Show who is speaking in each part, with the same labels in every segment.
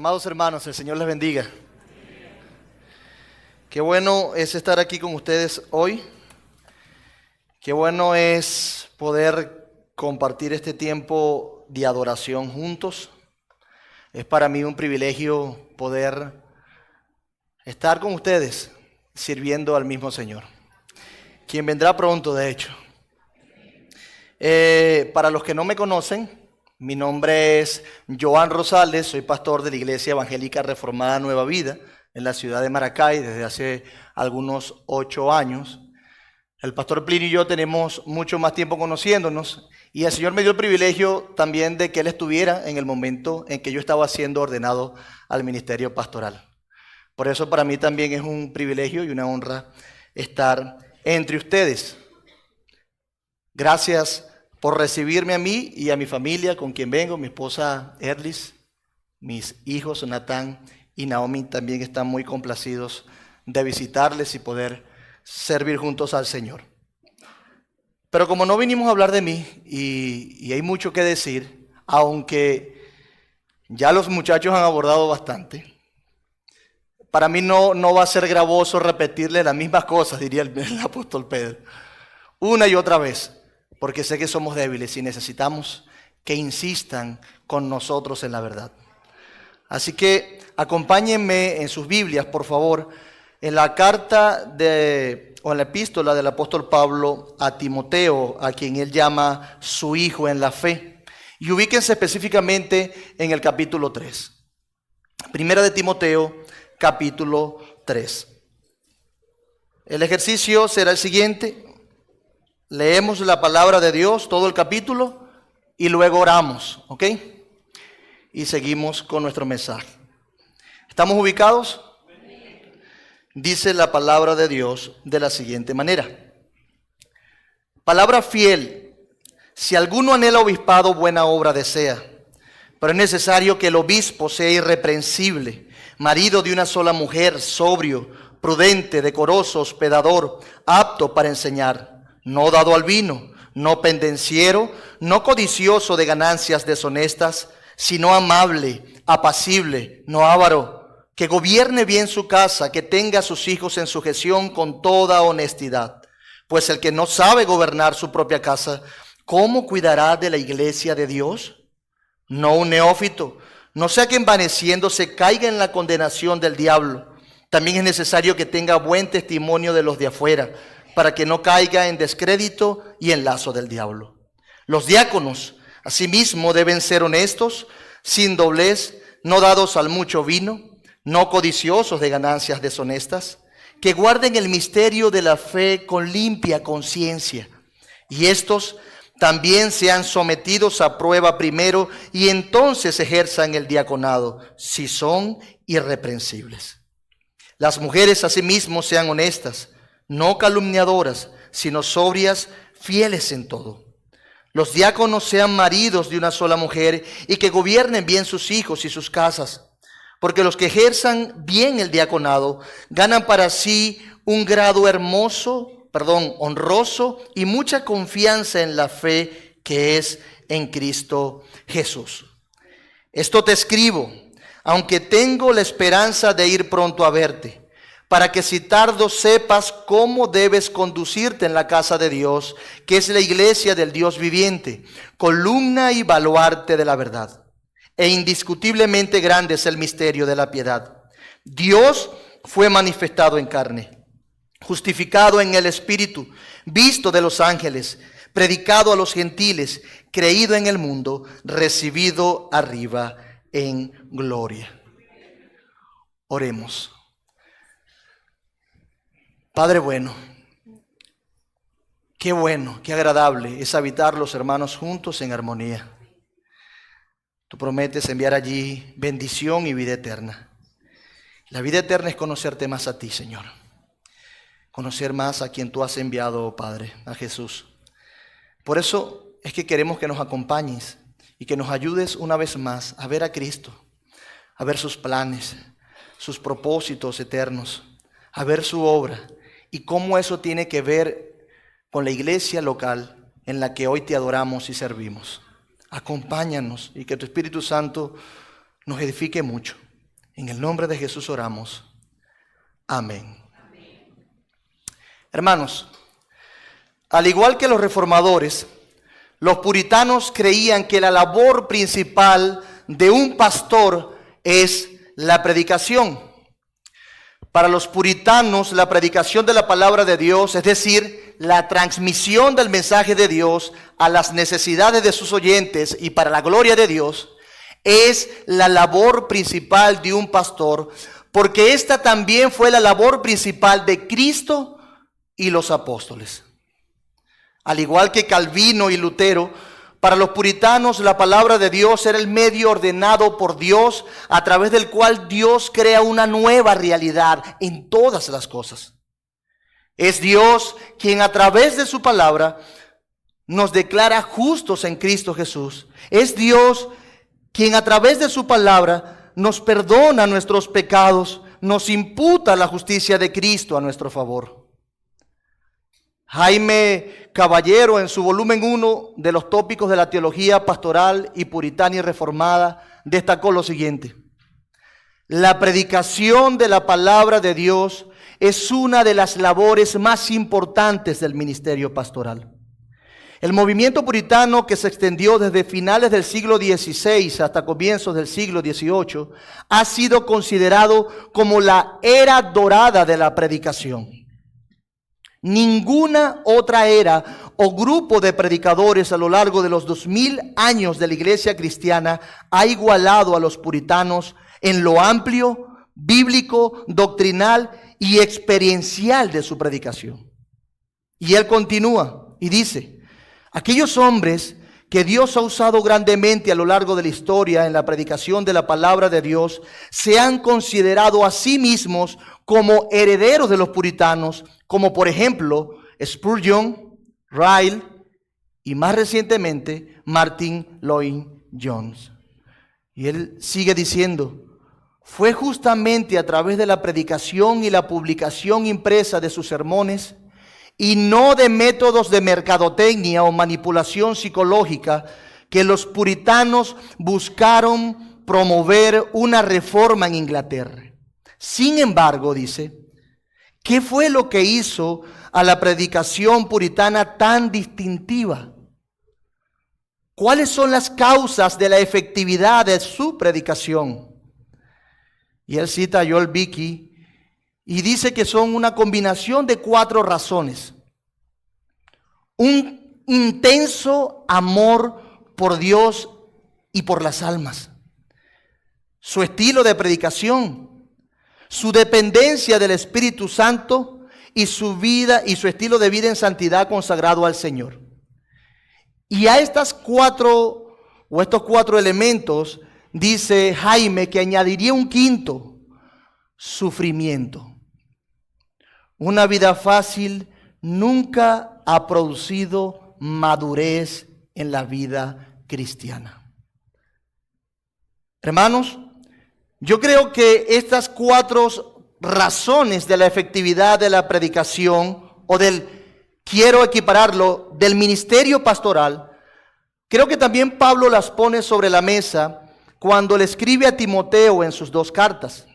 Speaker 1: Mis amados hermanos, el Señor les bendiga. Qué bueno es estar aquí con ustedes hoy. Qué bueno es poder compartir este tiempo de adoración juntos. Es para mí un privilegio poder estar con ustedes sirviendo al mismo Señor, quien vendrá pronto, de hecho. Para los que no me conocen, mi nombre es Joan Rosales, soy pastor de la Iglesia Evangélica Reformada Nueva Vida en la ciudad de Maracay desde hace algunos 8 años. El pastor Plinio y yo tenemos mucho más tiempo conociéndonos y el Señor me dio el privilegio también de que Él estuviera en el momento en que yo estaba siendo ordenado al ministerio pastoral. Por eso para mí también es un privilegio y una honra estar entre ustedes. Gracias por recibirme a mí y a mi familia con quien vengo, mi esposa Erlis, mis hijos Natán y Naomi también están muy complacidos de visitarles y poder servir juntos al Señor. Pero como no vinimos a hablar de mí y hay mucho que decir, aunque ya los muchachos han abordado bastante, para mí no va a ser gravoso repetirle las mismas cosas, diría el apóstol Pedro, una y otra vez. Porque sé que somos débiles y necesitamos que insistan con nosotros en la verdad. Así que acompáñenme en sus Biblias, por favor, en la carta o en la epístola del apóstol Pablo a Timoteo, a quien él llama su hijo en la fe. Y ubíquense específicamente en el capítulo 3. Primera de Timoteo, capítulo 3. El ejercicio será el siguiente. Leemos la palabra de Dios, todo el capítulo, y luego oramos, ¿ok? Y seguimos con nuestro mensaje. ¿Estamos ubicados? Dice la palabra de Dios de la siguiente manera. Palabra fiel: si alguno anhela obispado, buena obra desea. Pero es necesario que el obispo sea irreprensible, marido de una sola mujer, sobrio, prudente, decoroso, hospedador, apto para enseñar, no dado al vino, no pendenciero, no codicioso de ganancias deshonestas, sino amable, apacible, no avaro, que gobierne bien su casa, que tenga a sus hijos en sujeción con toda honestidad. Pues el que no sabe gobernar su propia casa, ¿cómo cuidará de la iglesia de Dios? No un neófito, no sea que envaneciéndose caiga en la condenación del diablo. También es necesario que tenga buen testimonio de los de afuera, para que no caiga en descrédito y en lazo del diablo. Los diáconos, asimismo, deben ser honestos, sin doblez, no dados al mucho vino, no codiciosos de ganancias deshonestas, que guarden el misterio de la fe con limpia conciencia. Y estos también sean sometidos a prueba primero y entonces ejerzan el diaconado, si son irreprensibles. Las mujeres asimismo sean honestas, no calumniadoras, sino sobrias, fieles en todo. Los diáconos sean maridos de una sola mujer y que gobiernen bien sus hijos y sus casas, porque los que ejerzan bien el diaconado ganan para sí un grado honroso y mucha confianza en la fe que es en Cristo Jesús. Esto te escribo, aunque tengo la esperanza de ir pronto a verte, para que si tardo sepas cómo debes conducirte en la casa de Dios, que es la iglesia del Dios viviente, columna y baluarte de la verdad. E indiscutiblemente grande es el misterio de la piedad. Dios fue manifestado en carne, justificado en el Espíritu, visto de los ángeles, predicado a los gentiles, creído en el mundo, recibido arriba en gloria. Oremos. Padre bueno, qué agradable es habitar los hermanos juntos en armonía. Tú prometes enviar allí bendición y vida eterna. La vida eterna es conocerte más a ti, Señor. Conocer más a quien tú has enviado, oh Padre, a Jesús. Por eso es que queremos que nos acompañes y que nos ayudes una vez más a ver a Cristo, a ver sus planes, sus propósitos eternos, a ver su obra. Y cómo eso tiene que ver con la iglesia local en la que hoy te adoramos y servimos. Acompáñanos y que tu Espíritu Santo nos edifique mucho. En el nombre de Jesús oramos. Amén. Hermanos, al igual que los reformadores, los puritanos creían que la labor principal de un pastor es la predicación. Para los puritanos, la predicación de la palabra de Dios, es decir, la transmisión del mensaje de Dios a las necesidades de sus oyentes y para la gloria de Dios, es la labor principal de un pastor, porque esta también fue la labor principal de Cristo y los apóstoles. Al igual que Calvino y Lutero, para los puritanos la palabra de Dios era el medio ordenado por Dios a través del cual Dios crea una nueva realidad en todas las cosas. Es Dios quien a través de su palabra nos declara justos en Cristo Jesús. Es Dios quien a través de su palabra nos perdona nuestros pecados, nos imputa la justicia de Cristo a nuestro favor. Jaime Caballero, en su volumen 1 de los tópicos de la teología pastoral y puritana y reformada, destacó lo siguiente: la predicación de la palabra de Dios es una de las labores más importantes del ministerio pastoral. El movimiento puritano, que se extendió desde finales del siglo XVI hasta comienzos del siglo XVIII, ha sido considerado como la era dorada de la predicación. Ninguna otra era o grupo de predicadores a lo largo de los 2000 años de la iglesia cristiana ha igualado a los puritanos en lo amplio, bíblico, doctrinal y experiencial de su predicación. Y él continúa y dice: aquellos hombres que Dios ha usado grandemente a lo largo de la historia en la predicación de la palabra de Dios se han considerado a sí mismos como herederos de los puritanos, como por ejemplo Spurgeon, Ryle y más recientemente Martin Lloyd-Jones. Y él sigue diciendo: fue justamente a través de la predicación y la publicación impresa de sus sermones, y no de métodos de mercadotecnia o manipulación psicológica, que los puritanos buscaron promover una reforma en Inglaterra. Sin embargo, dice, ¿qué fue lo que hizo a la predicación puritana tan distintiva? ¿Cuáles son las causas de la efectividad de su predicación? Y él cita a Joel Beeke y dice que son una combinación de 4 razones. Un intenso amor por Dios y por las almas. Su estilo de predicación, su dependencia del Espíritu Santo y su vida y su estilo de vida en santidad consagrado al Señor. Y a estos 4 elementos, dice Jaime, que añadiría un quinto: sufrimiento. Una vida fácil nunca ha producido madurez en la vida cristiana. Hermanos, yo creo que estas 4 razones de la efectividad de la predicación, o quiero equipararlo, del ministerio pastoral, creo que también Pablo las pone sobre la mesa cuando le escribe a Timoteo en sus 2 cartas.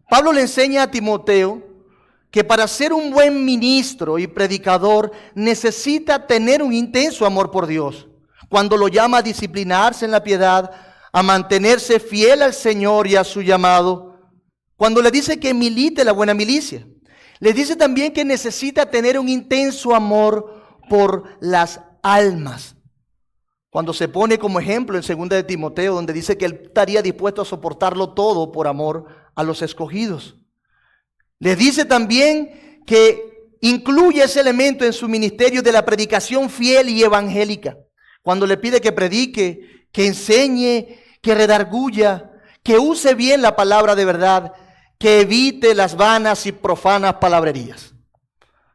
Speaker 1: Pablo le enseña a Timoteo que para ser un buen ministro y predicador necesita tener un intenso amor por Dios, cuando lo llama a disciplinarse en la piedad, a mantenerse fiel al Señor y a su llamado, cuando le dice que milite la buena milicia. Le dice también que necesita tener un intenso amor por las almas, cuando se pone como ejemplo en 2 de Timoteo, donde dice que él estaría dispuesto a soportarlo todo por amor a los escogidos. Le dice también que incluye ese elemento en su ministerio de la predicación fiel y evangélica, cuando le pide que predique, que enseñe, que redarguya, que use bien la palabra de verdad, que evite las vanas y profanas palabrerías.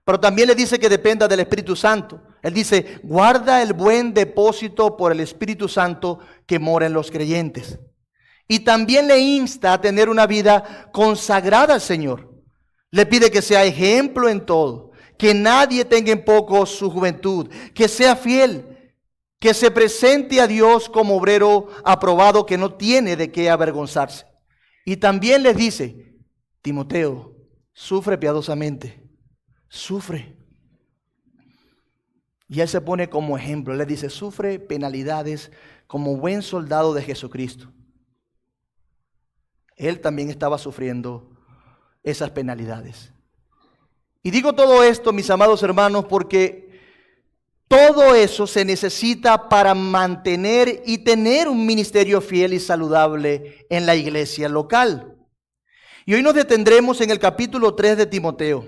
Speaker 1: Pero también le dice que dependa del Espíritu Santo. Él dice: guarda el buen depósito por el Espíritu Santo que mora en los creyentes. Y también le insta a tener una vida consagrada al Señor. Le pide que sea ejemplo en todo, que nadie tenga en poco su juventud, que sea fiel, que se presente a Dios como obrero aprobado, que no tiene de qué avergonzarse. Y también les dice, Timoteo, sufre piadosamente, sufre. Y él se pone como ejemplo, él les dice, sufre penalidades como buen soldado de Jesucristo. Él también estaba sufriendo esas penalidades. Y digo todo esto, mis amados hermanos, porque todo eso se necesita para mantener y tener un ministerio fiel y saludable en la iglesia local. Y hoy nos detendremos en el capítulo 3 de Timoteo.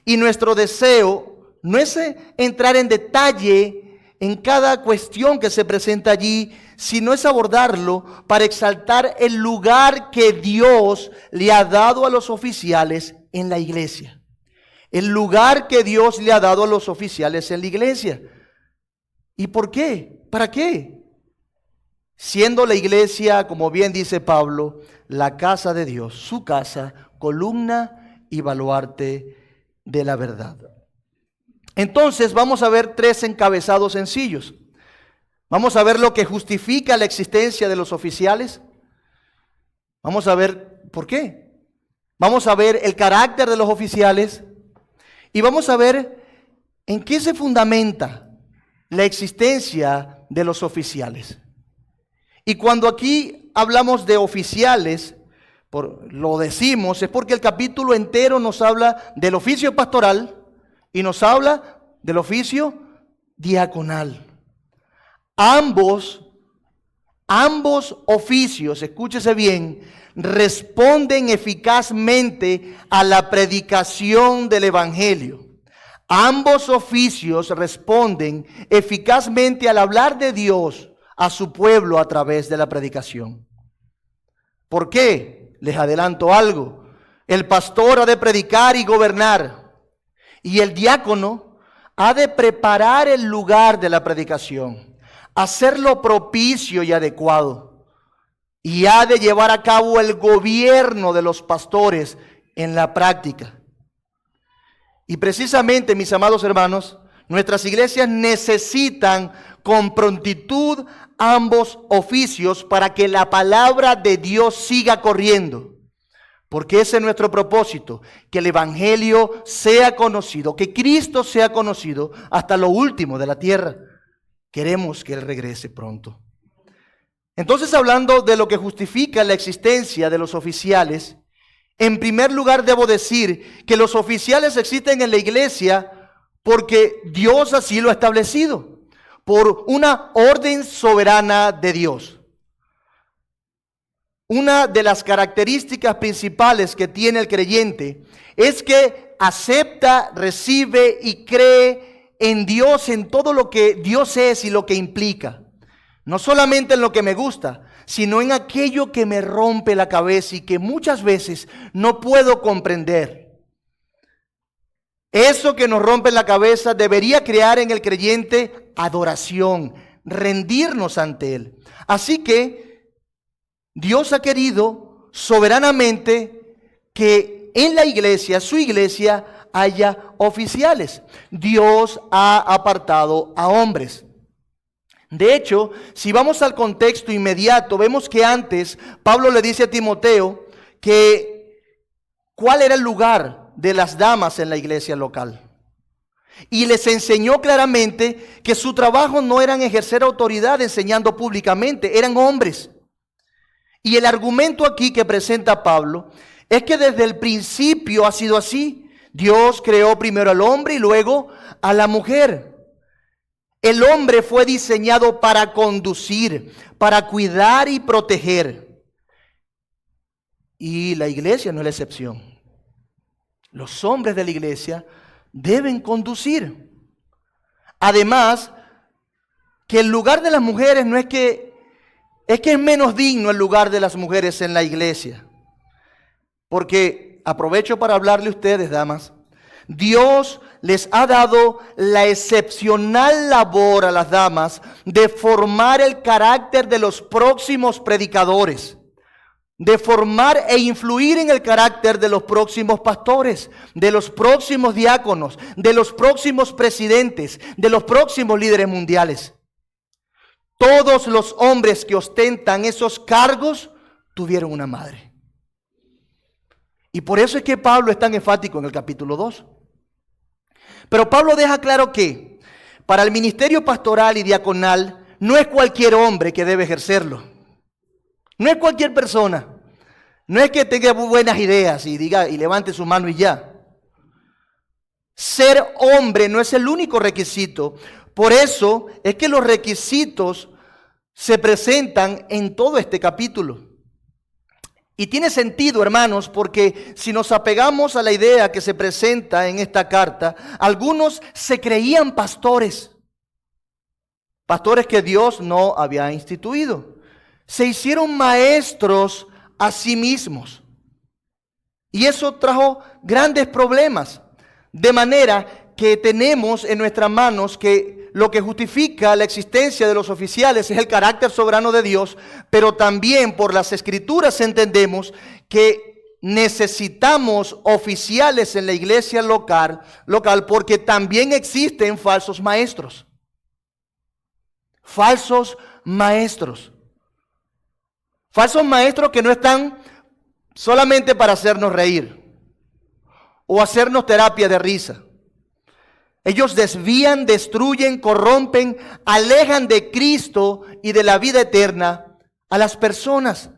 Speaker 1: Y nuestro deseo no es entrar en detalle en cada cuestión que se presenta allí, sino es abordarlo para exaltar el lugar que Dios le ha dado a los oficiales en la iglesia. El lugar que Dios le ha dado a los oficiales en la iglesia. ¿Y por qué? ¿Para qué? Siendo la iglesia, como bien dice Pablo, la casa de Dios, su casa, columna y baluarte de la verdad. Entonces vamos a ver 3 encabezados sencillos. Vamos a ver lo que justifica la existencia de los oficiales. Vamos a ver por qué. Vamos a ver el carácter de los oficiales. Y vamos a ver en qué se fundamenta la existencia de los oficiales. Y cuando aquí hablamos de oficiales, lo decimos, es porque el capítulo entero nos habla del oficio pastoral y nos habla del oficio diaconal. Ambos oficios, escúchese bien, responden eficazmente a la predicación del evangelio. Ambos oficios responden eficazmente al hablar de Dios a su pueblo a través de la predicación. ¿Por qué? Les adelanto algo. El pastor ha de predicar y gobernar, y el diácono ha de preparar el lugar de la predicación, hacerlo propicio y adecuado, y ha de llevar a cabo el gobierno de los pastores en la práctica. Y precisamente, mis amados hermanos, nuestras iglesias necesitan con prontitud ambos oficios para que la palabra de Dios siga corriendo. Porque ese es nuestro propósito, que el evangelio sea conocido, que Cristo sea conocido hasta lo último de la tierra. Queremos que Él regrese pronto. Entonces, hablando de lo que justifica la existencia de los oficiales, en primer lugar debo decir que los oficiales existen en la iglesia porque Dios así lo ha establecido, por una orden soberana de Dios. Una de las características principales que tiene el creyente es que acepta, recibe y cree en Dios, en todo lo que Dios es y lo que implica. No solamente en lo que me gusta, sino en aquello que me rompe la cabeza y que muchas veces no puedo comprender. Eso que nos rompe la cabeza debería crear en el creyente adoración, rendirnos ante Él. Así que Dios ha querido soberanamente que en la iglesia, su iglesia, haya oficiales. Dios ha apartado a hombres. De hecho, si vamos al contexto inmediato, vemos que antes Pablo le dice a Timoteo que cuál era el lugar de las damas en la iglesia local. Y les enseñó claramente que su trabajo no era ejercer autoridad enseñando públicamente, eran hombres. Y el argumento aquí que presenta Pablo es que desde el principio ha sido así. Dios creó primero al hombre y luego a la mujer. El hombre fue diseñado para conducir, para cuidar y proteger. Y la iglesia no es la excepción. Los hombres de la iglesia deben conducir. Además, que el lugar de las mujeres no es que es menos digno el lugar de las mujeres en la iglesia. Porque aprovecho para hablarle a ustedes, damas. Dios les ha dado la excepcional labor a las damas de formar el carácter de los próximos predicadores, de formar e influir en el carácter de los próximos pastores, de los próximos diáconos, de los próximos presidentes, de los próximos líderes mundiales. Todos los hombres que ostentan esos cargos tuvieron una madre. Y por eso es que Pablo es tan enfático en el capítulo 2. Pero Pablo deja claro que para el ministerio pastoral y diaconal no es cualquier hombre que debe ejercerlo. No es cualquier persona. No es que tenga buenas ideas y diga y levante su mano y ya. Ser hombre no es el único requisito. Por eso es que los requisitos se presentan en todo este capítulo. Y tiene sentido, hermanos, porque si nos apegamos a la idea que se presenta en esta carta, algunos se creían pastores. Pastores que Dios no había instituido. Se hicieron maestros a sí mismos. Y eso trajo grandes problemas. De manera que tenemos en nuestras manos que lo que justifica la existencia de los oficiales es el carácter soberano de Dios, pero también por las Escrituras entendemos que necesitamos oficiales en la iglesia local porque también existen falsos maestros. Falsos maestros. Falsos maestros que no están solamente para hacernos reír o hacernos terapia de risa. Ellos desvían, destruyen, corrompen, alejan de Cristo y de la vida eterna a las personas.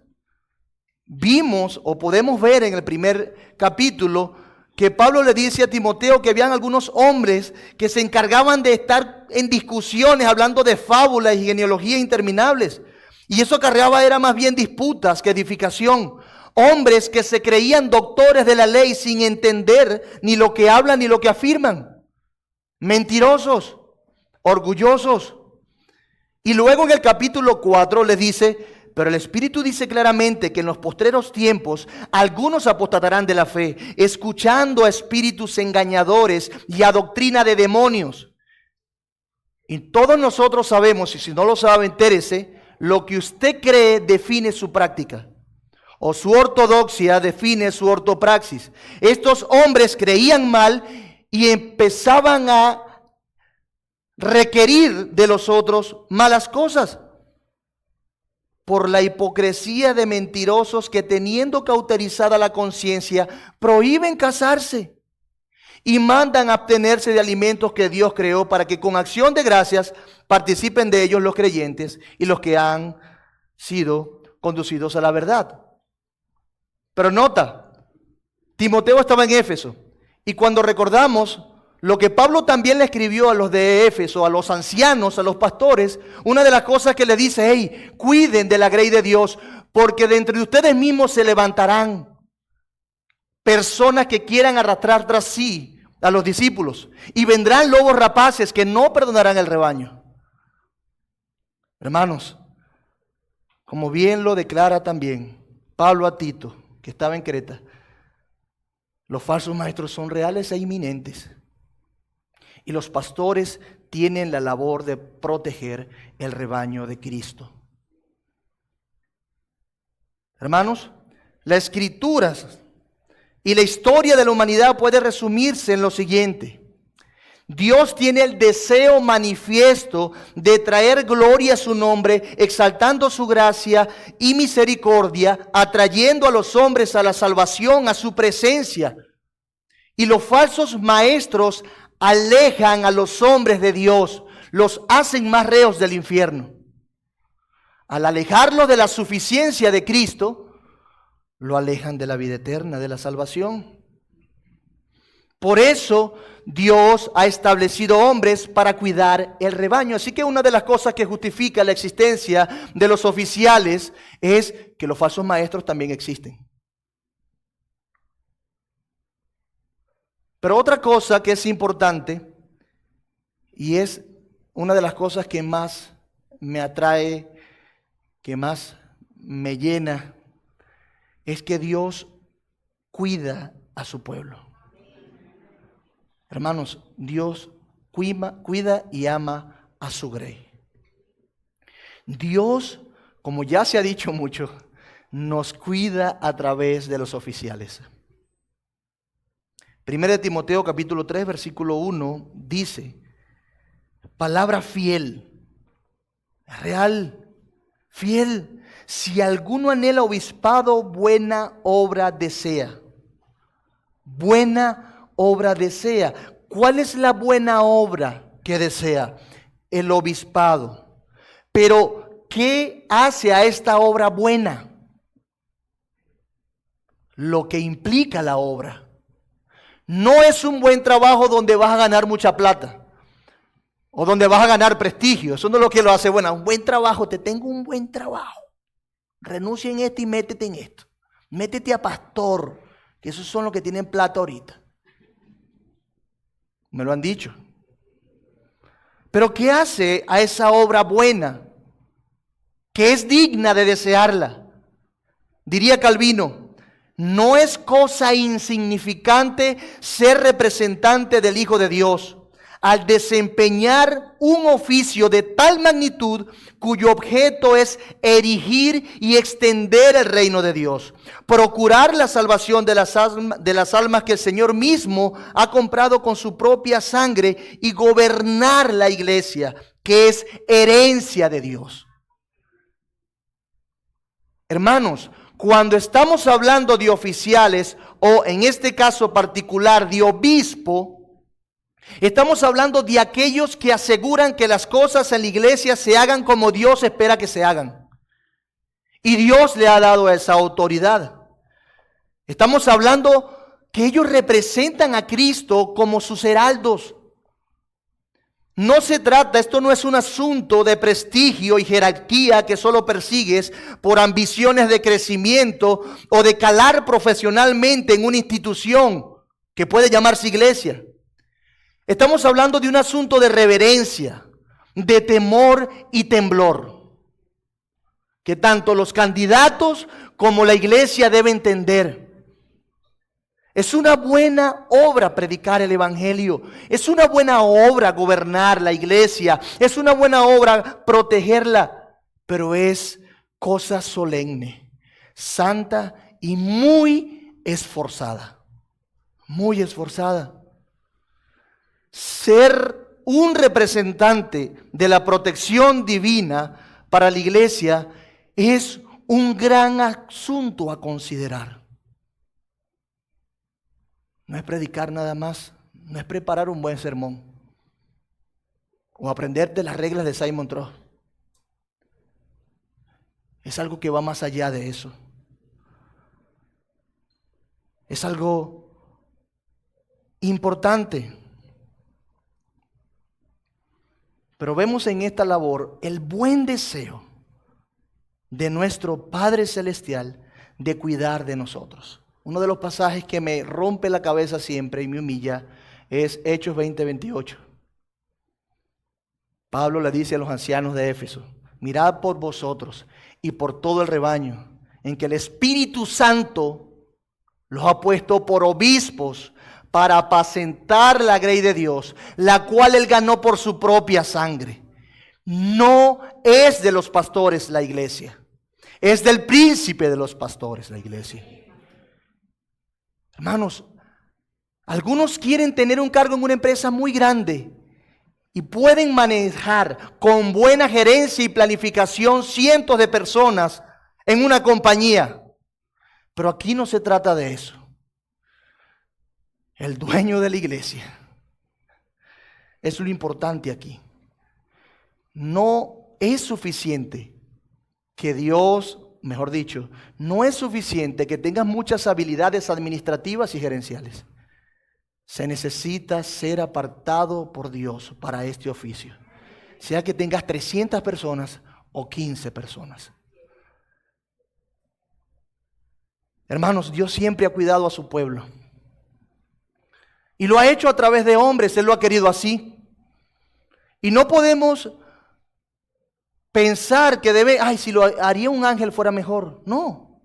Speaker 1: Vimos o podemos ver en el primer capítulo que Pablo le dice a Timoteo que habían algunos hombres que se encargaban de estar en discusiones hablando de fábulas y genealogías interminables. Y eso acarreaba era más bien disputas que edificación. Hombres que se creían doctores de la ley sin entender ni lo que hablan ni lo que afirman. Mentirosos, orgullosos. Y luego en el capítulo 4 les dice, pero el Espíritu dice claramente que en los postreros tiempos algunos apostatarán de la fe, escuchando a espíritus engañadores y a doctrina de demonios. Y todos nosotros sabemos, y si no lo sabe, entérese, lo que usted cree define su práctica. O su ortodoxia define su ortopraxis. Estos hombres creían mal y empezaban a requerir de los otros malas cosas por la hipocresía de mentirosos que, teniendo cauterizada la conciencia, prohíben casarse y mandan abstenerse de alimentos que Dios creó para que con acción de gracias participen de ellos los creyentes y los que han sido conducidos a la verdad. Pero nota, Timoteo estaba en Éfeso. Y cuando recordamos lo que Pablo también le escribió a los de Éfeso, a los ancianos, a los pastores, una de las cosas que le dice, hey, cuiden de la grey de Dios, porque de entre ustedes mismos se levantarán personas que quieran arrastrar tras sí a los discípulos, y vendrán lobos rapaces que no perdonarán el rebaño. Hermanos, como bien lo declara también Pablo a Tito, que estaba en Creta, los falsos maestros son reales e inminentes. Y los pastores tienen la labor de proteger el rebaño de Cristo. Hermanos, las Escrituras y la historia de la humanidad puede resumirse en lo siguiente. Dios tiene el deseo manifiesto de traer gloria a su nombre, exaltando su gracia y misericordia, atrayendo a los hombres a la salvación, a su presencia. Y los falsos maestros alejan a los hombres de Dios, los hacen más reos del infierno. Al alejarlos de la suficiencia de Cristo, lo alejan de la vida eterna, de la salvación. Por eso Dios ha establecido hombres para cuidar el rebaño. Así que una de las cosas que justifica la existencia de los oficiales es que los falsos maestros también existen. Pero otra cosa que es importante, y es una de las cosas que más me atrae, que más me llena, es que Dios cuida a su pueblo. Hermanos, Dios cuida y ama a su grey. Dios, como ya se ha dicho mucho, nos cuida a través de los oficiales. 1 Timoteo capítulo 3, versículo 1 dice, palabra fiel, real, fiel. Si alguno anhela obispado, buena obra desea. Buena obra desea. ¿Cuál es la buena obra que desea? El obispado. Pero, ¿qué hace a esta obra buena? Lo que implica la obra. No es un buen trabajo donde vas a ganar mucha plata o donde vas a ganar prestigio. Eso no es lo que lo hace buena. Un buen trabajo, te tengo un buen trabajo. Renuncia en esto y métete en esto. Métete a pastor, que esos son los que tienen plata ahorita. Me lo han dicho. Pero ¿qué hace a esa obra buena? Que es digna de desearla. Diría Calvino, no es cosa insignificante ser representante del Hijo de Dios al desempeñar un oficio de tal magnitud cuyo objeto es erigir y extender el reino de Dios, procurar la salvación de las almas que el Señor mismo ha comprado con su propia sangre y gobernar la iglesia, que es herencia de Dios. Hermanos, cuando estamos hablando de oficiales o en este caso particular de obispo, estamos hablando de aquellos que aseguran que las cosas en la iglesia se hagan como Dios espera que se hagan. Y Dios le ha dado esa autoridad. Estamos hablando que ellos representan a Cristo como sus heraldos. No se trata, esto no es un asunto de prestigio y jerarquía que solo persigues por ambiciones de crecimiento o de calar profesionalmente en una institución que puede llamarse iglesia. Estamos hablando de un asunto de reverencia, de temor y temblor, que tanto los candidatos como la iglesia deben entender. Es una buena obra predicar el evangelio. Es una buena obra gobernar la iglesia. Es una buena obra protegerla. Pero es cosa solemne, santa y muy esforzada. Muy esforzada. Ser un representante de la protección divina para la iglesia es un gran asunto a considerar. No es predicar nada más, no es preparar un buen sermón o aprenderte las reglas de Simon Trott. Es algo que va más allá de eso. Es algo importante. Pero vemos en esta labor el buen deseo de nuestro Padre Celestial de cuidar de nosotros. Uno de los pasajes que me rompe la cabeza siempre y me humilla es Hechos 20:28. Pablo le dice a los ancianos de Éfeso: mirad por vosotros y por todo el rebaño, en que el Espíritu Santo los ha puesto por obispos para apacentar la grey de Dios, la cual él ganó por su propia sangre. No es de los pastores la iglesia, es del príncipe de los pastores la iglesia. Hermanos, algunos quieren tener un cargo en una empresa muy grande y pueden manejar con buena gerencia y planificación cientos de personas en una compañía. Pero aquí no se trata de eso. El dueño de la iglesia es lo importante aquí. No es suficiente que Dios, mejor dicho, no es suficiente que tengas muchas habilidades administrativas y gerenciales. Se necesita ser apartado por Dios para este oficio. Sea que tengas 300 personas o 15 personas. Hermanos, Dios siempre ha cuidado a su pueblo. Y lo ha hecho a través de hombres, Él lo ha querido así. Y no podemos pensar que si lo haría un ángel fuera mejor. No.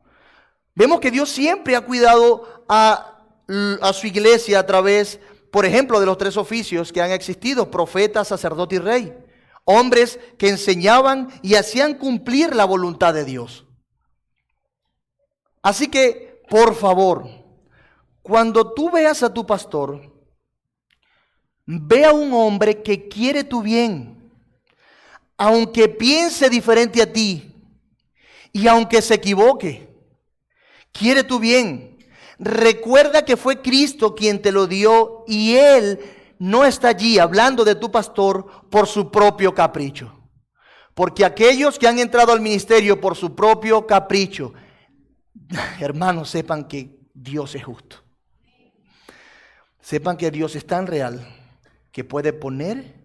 Speaker 1: Vemos que Dios siempre ha cuidado a su iglesia a través, por ejemplo, de los 3 oficios que han existido: profeta, sacerdote y rey. Hombres que enseñaban y hacían cumplir la voluntad de Dios. Así que, por favor, cuando tú veas a tu pastor, ve a un hombre que quiere tu bien, aunque piense diferente a ti y aunque se equivoque, quiere tu bien. Recuerda que fue Cristo quien te lo dio y Él no está allí hablando de tu pastor por su propio capricho. Porque aquellos que han entrado al ministerio por su propio capricho, hermanos, sepan que Dios es justo. Sepan que Dios es tan real que puede poner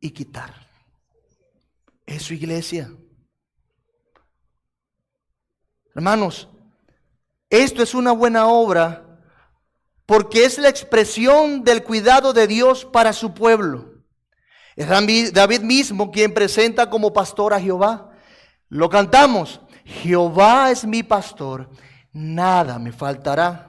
Speaker 1: y quitar. Es su iglesia. Hermanos, esto es una buena obra porque es la expresión del cuidado de Dios para su pueblo. Es David mismo quien presenta como pastor a Jehová. Lo cantamos: Jehová es mi pastor, nada me faltará.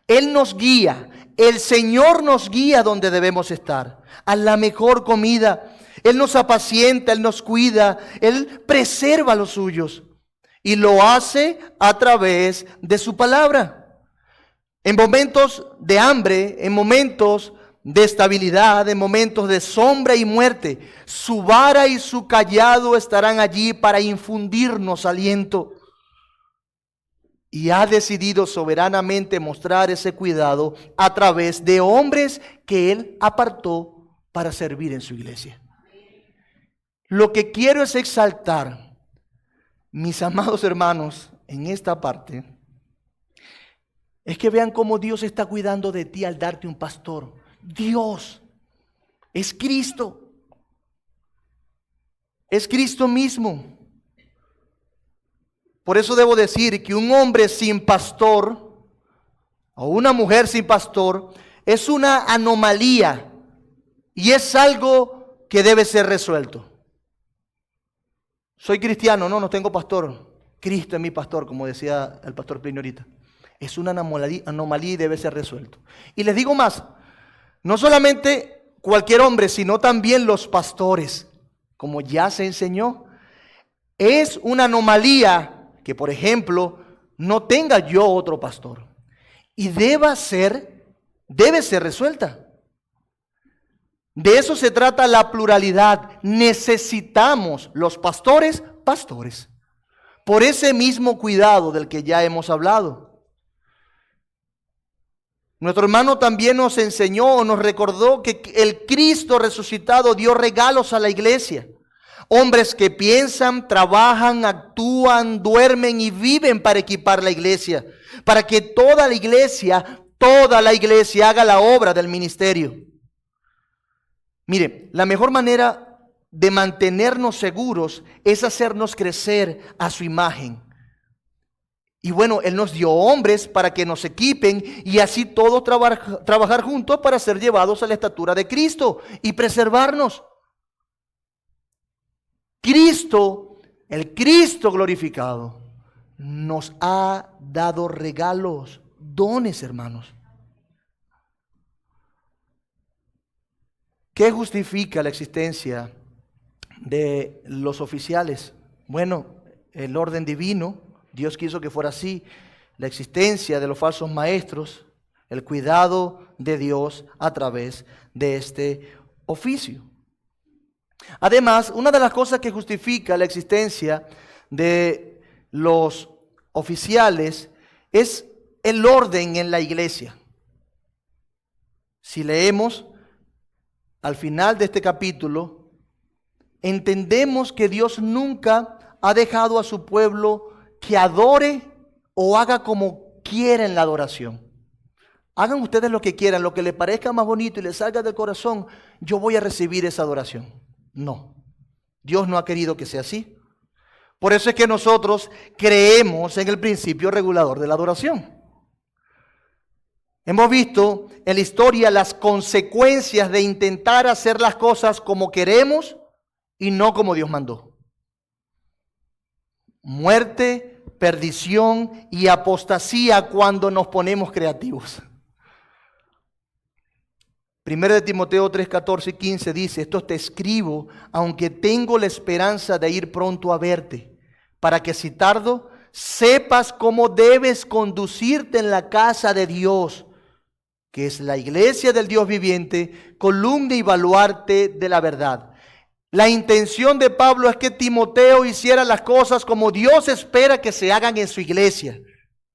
Speaker 1: Él nos guía, el Señor nos guía donde debemos estar, a la mejor comida. Él nos apacienta, Él nos cuida, Él preserva a los suyos y lo hace a través de su palabra. En momentos de hambre, en momentos de estabilidad, en momentos de sombra y muerte, su vara y su cayado estarán allí para infundirnos aliento. Y ha decidido soberanamente mostrar ese cuidado a través de hombres que Él apartó para servir en su iglesia. Lo que quiero es exaltar, mis amados hermanos, en esta parte, es que vean cómo Dios está cuidando de ti al darte un pastor. Dios es Cristo. Es Cristo mismo. Por eso debo decir que un hombre sin pastor o una mujer sin pastor es una anomalía y es algo que debe ser resuelto. Soy cristiano, no tengo pastor. Cristo es mi pastor, como decía el pastor Plinio ahorita. Es una anomalía y debe ser resuelto. Y les digo más, no solamente cualquier hombre, sino también los pastores, como ya se enseñó. Es una anomalía que, por ejemplo, no tenga yo otro pastor. Y debe ser resuelta. De eso se trata la pluralidad. Necesitamos los pastores. Por ese mismo cuidado del que ya hemos hablado. Nuestro hermano también nos enseñó o nos recordó que el Cristo resucitado dio regalos a la iglesia. Hombres que piensan, trabajan, actúan, duermen y viven para equipar la iglesia. Para que toda la iglesia haga la obra del ministerio. Mire, la mejor manera de mantenernos seguros es hacernos crecer a su imagen. Y bueno, Él nos dio hombres para que nos equipen y así todos trabajar juntos para ser llevados a la estatura de Cristo y preservarnos. Cristo, el Cristo glorificado, nos ha dado regalos, dones, hermanos. ¿Qué justifica la existencia de los oficiales? Bueno, el orden divino. Dios quiso que fuera así. La existencia de los falsos maestros, el cuidado de Dios a través de este oficio. Además, una de las cosas que justifica la existencia de los oficiales es el orden en la iglesia. Si leemos al final de este capítulo, entendemos que Dios nunca ha dejado a su pueblo que adore o haga como quiera en la adoración. Hagan ustedes lo que quieran, lo que les parezca más bonito y les salga del corazón, yo voy a recibir esa adoración. No, Dios no ha querido que sea así. Por eso es que nosotros creemos en el principio regulador de la adoración. Hemos visto en la historia las consecuencias de intentar hacer las cosas como queremos y no como Dios mandó. Muerte, perdición y apostasía cuando nos ponemos creativos. 1 Timoteo 3, 14 y 15 dice: esto te escribo, aunque tengo la esperanza de ir pronto a verte, para que si tardo, sepas cómo debes conducirte en la casa de Dios, que es la iglesia del Dios viviente, columna y baluarte de la verdad. La intención de Pablo es que Timoteo hiciera las cosas como Dios espera que se hagan en su iglesia.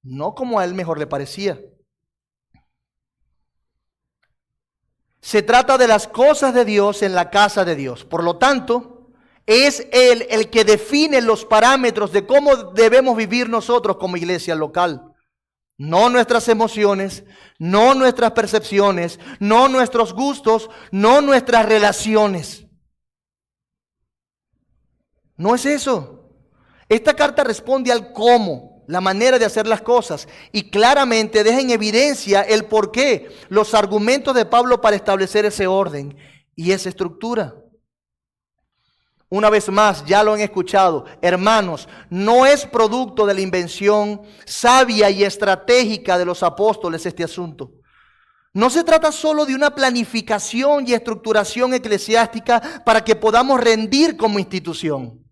Speaker 1: no como a él mejor le parecía. Se trata de las cosas de Dios en la casa de Dios. Por lo tanto, es Él el que define los parámetros de cómo debemos vivir nosotros como iglesia local. No nuestras emociones, no nuestras percepciones, no nuestros gustos, no nuestras relaciones. No es eso. Esta carta responde al cómo, la manera de hacer las cosas, y claramente deja en evidencia el porqué, los argumentos de Pablo para establecer ese orden y esa estructura. Una vez más, ya lo han escuchado, hermanos, no es producto de la invención sabia y estratégica de los apóstoles este asunto. No se trata solo de una planificación y estructuración eclesiástica para que podamos rendir como institución.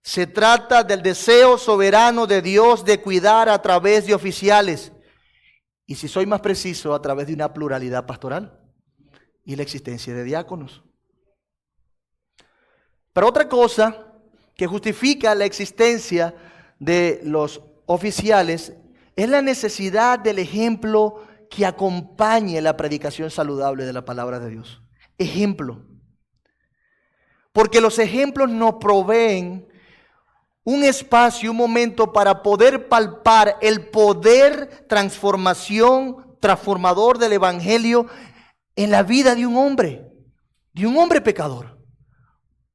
Speaker 1: Se trata del deseo soberano de Dios de cuidar a través de oficiales, y si soy más preciso, a través de una pluralidad pastoral y la existencia de diáconos. Pero otra cosa que justifica la existencia de los oficiales es la necesidad del ejemplo que acompañe la predicación saludable de la palabra de Dios. Ejemplo. Porque los ejemplos nos proveen un espacio, un momento para poder palpar el poder transformador del evangelio en la vida de un hombre pecador.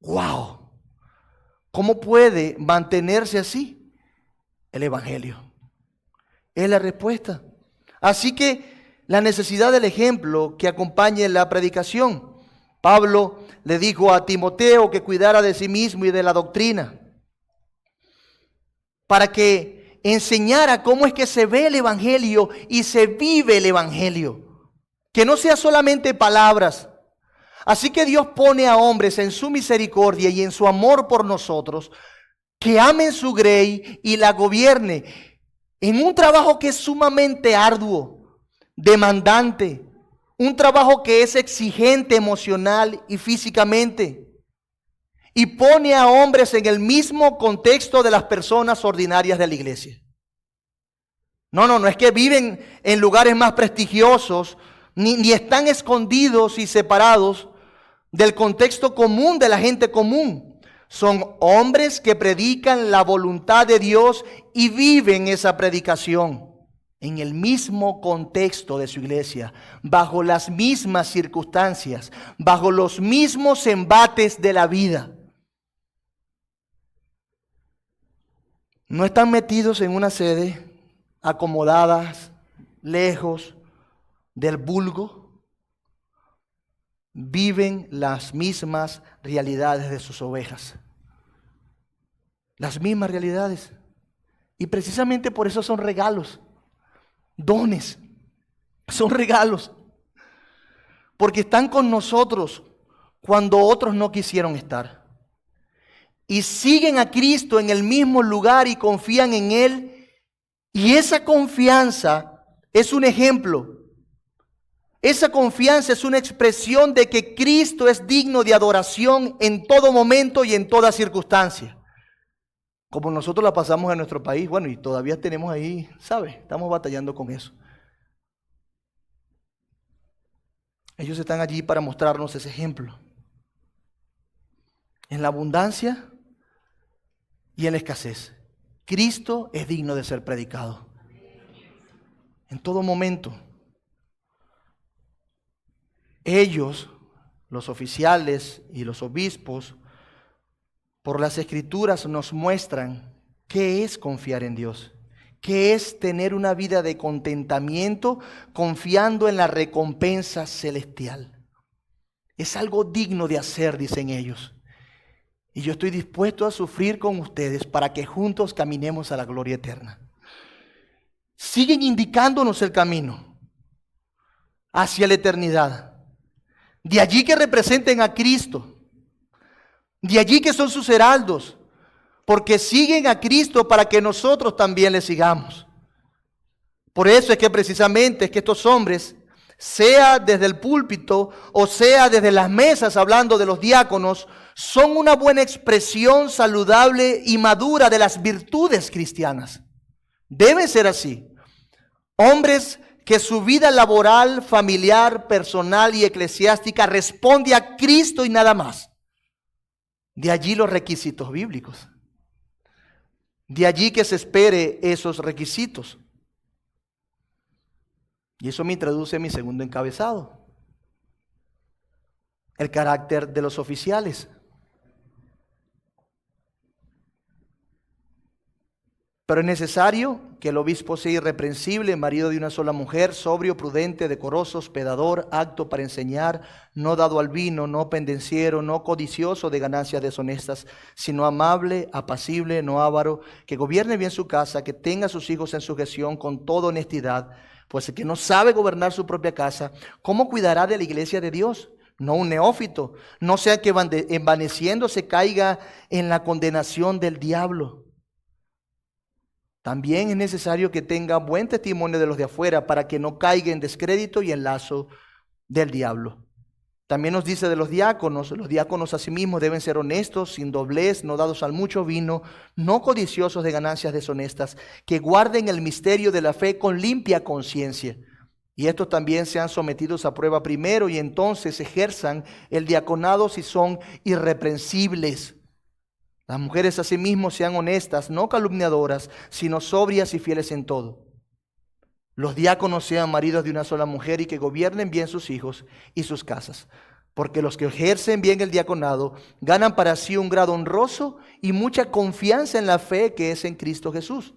Speaker 1: ¡Wow! ¿Cómo puede mantenerse así? El evangelio es la respuesta. Así que la necesidad del ejemplo que acompañe la predicación. Pablo le dijo a Timoteo que cuidara de sí mismo y de la doctrina, para que enseñara cómo es que se ve el evangelio y se vive el evangelio. Que no sea solamente palabras. Así que Dios pone a hombres en su misericordia y en su amor por nosotros, que amen su grey y la gobierne en un trabajo que es sumamente arduo, demandante, un trabajo que es exigente emocional y físicamente, y pone a hombres en el mismo contexto de las personas ordinarias de la iglesia. No es que viven en lugares más prestigiosos, ni están escondidos y separados del contexto común de la gente común. Son hombres que predican la voluntad de Dios y viven esa predicación en el mismo contexto de su iglesia, bajo las mismas circunstancias, bajo los mismos embates de la vida. No están metidos en una sede, acomodadas, lejos del vulgo. Viven las mismas realidades de sus ovejas. Las mismas realidades. Y precisamente por eso son regalos, dones, son regalos. Porque están con nosotros cuando otros no quisieron estar. Y siguen a Cristo en el mismo lugar y confían en Él. Y esa confianza es un ejemplo. Esa confianza es una expresión de que Cristo es digno de adoración en todo momento y en toda circunstancia. Como nosotros la pasamos en nuestro país, bueno, y todavía tenemos ahí, ¿sabe? Estamos batallando con eso. Ellos están allí para mostrarnos ese ejemplo. En la abundancia y en la escasez. Cristo es digno de ser predicado. En todo momento. Ellos, los oficiales y los obispos, por las Escrituras nos muestran qué es confiar en Dios, qué es tener una vida de contentamiento confiando en la recompensa celestial. Es algo digno de hacer, dicen ellos. Y yo estoy dispuesto a sufrir con ustedes para que juntos caminemos a la gloria eterna. Siguen indicándonos el camino hacia la eternidad. De allí que representen a Cristo. De allí que son sus heraldos. Porque siguen a Cristo para que nosotros también le sigamos. Por eso es que precisamente es que estos hombres, sea desde el púlpito o sea desde las mesas hablando de los diáconos, son una buena expresión saludable y madura de las virtudes cristianas. Deben ser así. Hombres que su vida laboral, familiar, personal y eclesiástica responde a Cristo y nada más. De allí los requisitos bíblicos. De allí que se espere esos requisitos. Y eso me introduce a mi segundo encabezado. El carácter de los oficiales. Pero es necesario que el obispo sea irreprensible, marido de una sola mujer, sobrio, prudente, decoroso, hospedador, apto para enseñar, no dado al vino, no pendenciero, no codicioso de ganancias deshonestas, sino amable, apacible, no avaro, que gobierne bien su casa, que tenga a sus hijos en sujeción con toda honestidad, pues el que no sabe gobernar su propia casa, ¿cómo cuidará de la iglesia de Dios? No un neófito, no sea que envaneciéndose caiga en la condenación del diablo. También es necesario que tenga buen testimonio de los de afuera para que no caiga en descrédito y en lazo del diablo. También nos dice de los diáconos asimismo deben ser honestos, sin doblez, no dados al mucho vino, no codiciosos de ganancias deshonestas, que guarden el misterio de la fe con limpia conciencia. Y estos también sean sometidos a prueba primero y entonces ejerzan el diaconado si son irreprensibles. Las mujeres asimismo sean honestas, no calumniadoras, sino sobrias y fieles en todo. Los diáconos sean maridos de una sola mujer y que gobiernen bien sus hijos y sus casas. Porque los que ejercen bien el diaconado ganan para sí un grado honroso y mucha confianza en la fe que es en Cristo Jesús.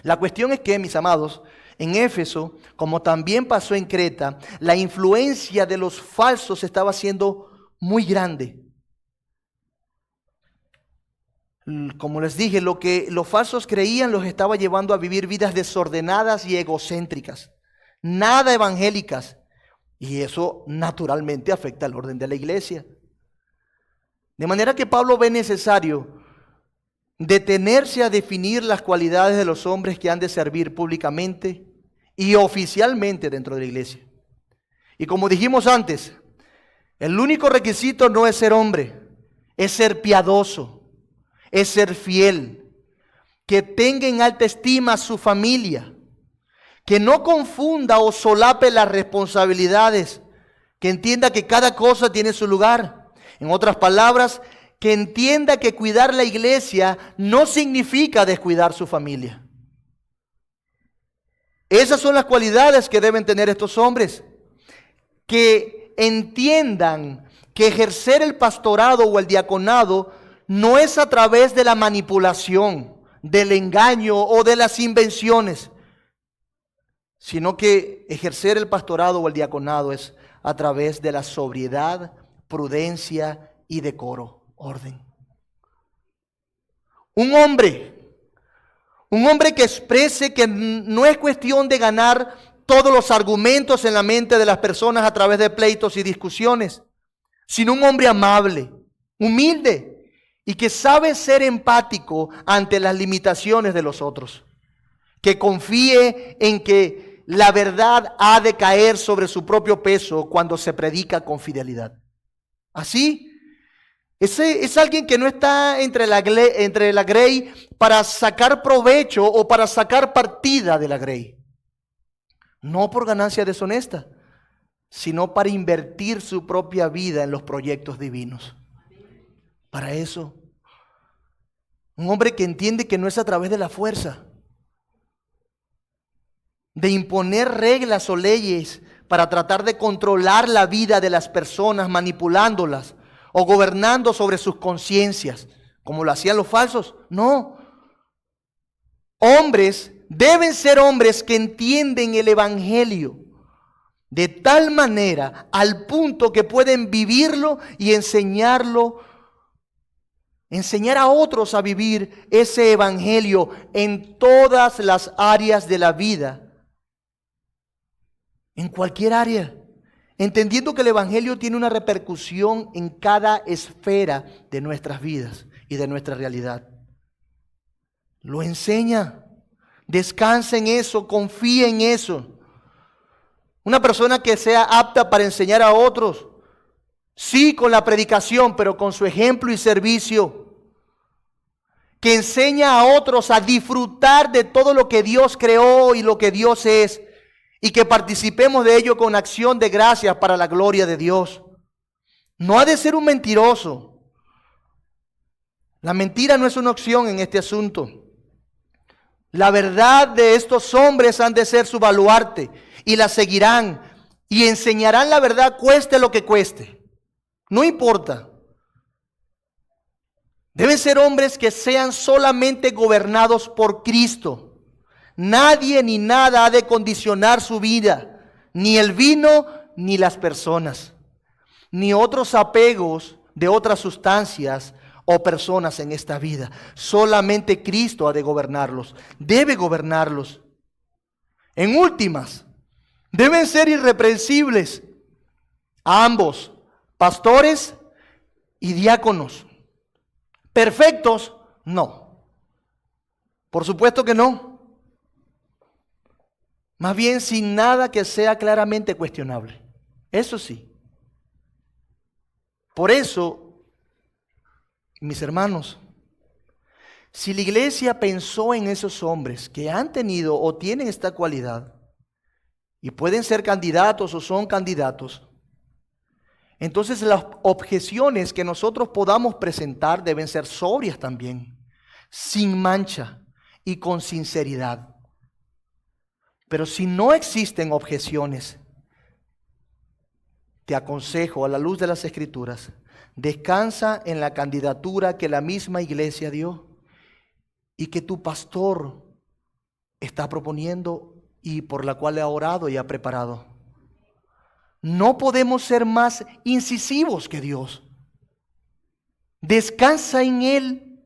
Speaker 1: La cuestión es que, mis amados, en Éfeso, como también pasó en Creta, la influencia de los falsos estaba siendo muy grande. Como les dije, lo que los falsos creían los estaba llevando a vivir vidas desordenadas y egocéntricas, nada evangélicas. Y eso naturalmente afecta al orden de la iglesia. De manera que Pablo ve necesario detenerse a definir las cualidades de los hombres que han de servir públicamente y oficialmente dentro de la iglesia. Y como dijimos antes, el único requisito no es ser hombre, es ser piadoso. Es ser fiel, que tenga en alta estima a su familia, que no confunda o solape las responsabilidades, que entienda que cada cosa tiene su lugar. En otras palabras, que entienda que cuidar la iglesia no significa descuidar su familia. Esas son las cualidades que deben tener estos hombres, que entiendan que ejercer el pastorado o el diaconado no es a través de la manipulación, del engaño o de las invenciones, sino que ejercer el pastorado o el diaconado es a través de la sobriedad, prudencia y decoro, orden. Un hombre que exprese que no es cuestión de ganar todos los argumentos en la mente de las personas a través de pleitos y discusiones, sino un hombre amable, humilde, y que sabe ser empático ante las limitaciones de los otros. Que confíe en que la verdad ha de caer sobre su propio peso cuando se predica con fidelidad. Así, ese es alguien que no está entre la grey para sacar provecho o para sacar partida de la grey. No por ganancia deshonesta, sino para invertir su propia vida en los proyectos divinos. Para eso, un hombre que entiende que no es a través de la fuerza, de imponer reglas o leyes para tratar de controlar la vida de las personas, manipulándolas o gobernando sobre sus conciencias, como lo hacían los falsos. No. Hombres deben ser hombres que entienden el evangelio de tal manera al punto que pueden vivirlo y enseñarlo. Enseñar a otros a vivir ese evangelio en todas las áreas de la vida. En cualquier área. Entendiendo que el evangelio tiene una repercusión en cada esfera de nuestras vidas y de nuestra realidad. Lo enseña. Descansa en eso, confía en eso. Una persona que sea apta para enseñar a otros. Sí, con la predicación, pero con su ejemplo y servicio. que enseña a otros a disfrutar de todo lo que Dios creó y lo que Dios es, y que participemos de ello con acción de gracias para la gloria de Dios. No ha de ser un mentiroso. La mentira no es una opción en este asunto. La verdad de estos hombres han de ser su baluarte, y la seguirán y enseñarán la verdad cueste lo que cueste. No importa. Deben ser hombres que sean solamente gobernados por Cristo. Nadie ni nada ha de condicionar su vida, ni el vino ni las personas, ni otros apegos de otras sustancias o personas en esta vida. Solamente Cristo ha de gobernarlos, debe gobernarlos. En últimas, deben ser irreprensibles ambos, pastores y diáconos. ¿Perfectos? No. Por supuesto que no. Más bien sin nada que sea claramente cuestionable. Eso sí. Por eso, mis hermanos, si la iglesia pensó en esos hombres que han tenido o tienen esta cualidad y pueden ser candidatos o son candidatos, entonces las objeciones que nosotros podamos presentar deben ser sobrias también, sin mancha y con sinceridad. Pero si no existen objeciones, te aconsejo a la luz de las Escrituras, descansa en la candidatura que la misma iglesia dio y que tu pastor está proponiendo y por la cual ha orado y ha preparado. No podemos ser más incisivos que Dios. Descansa en Él.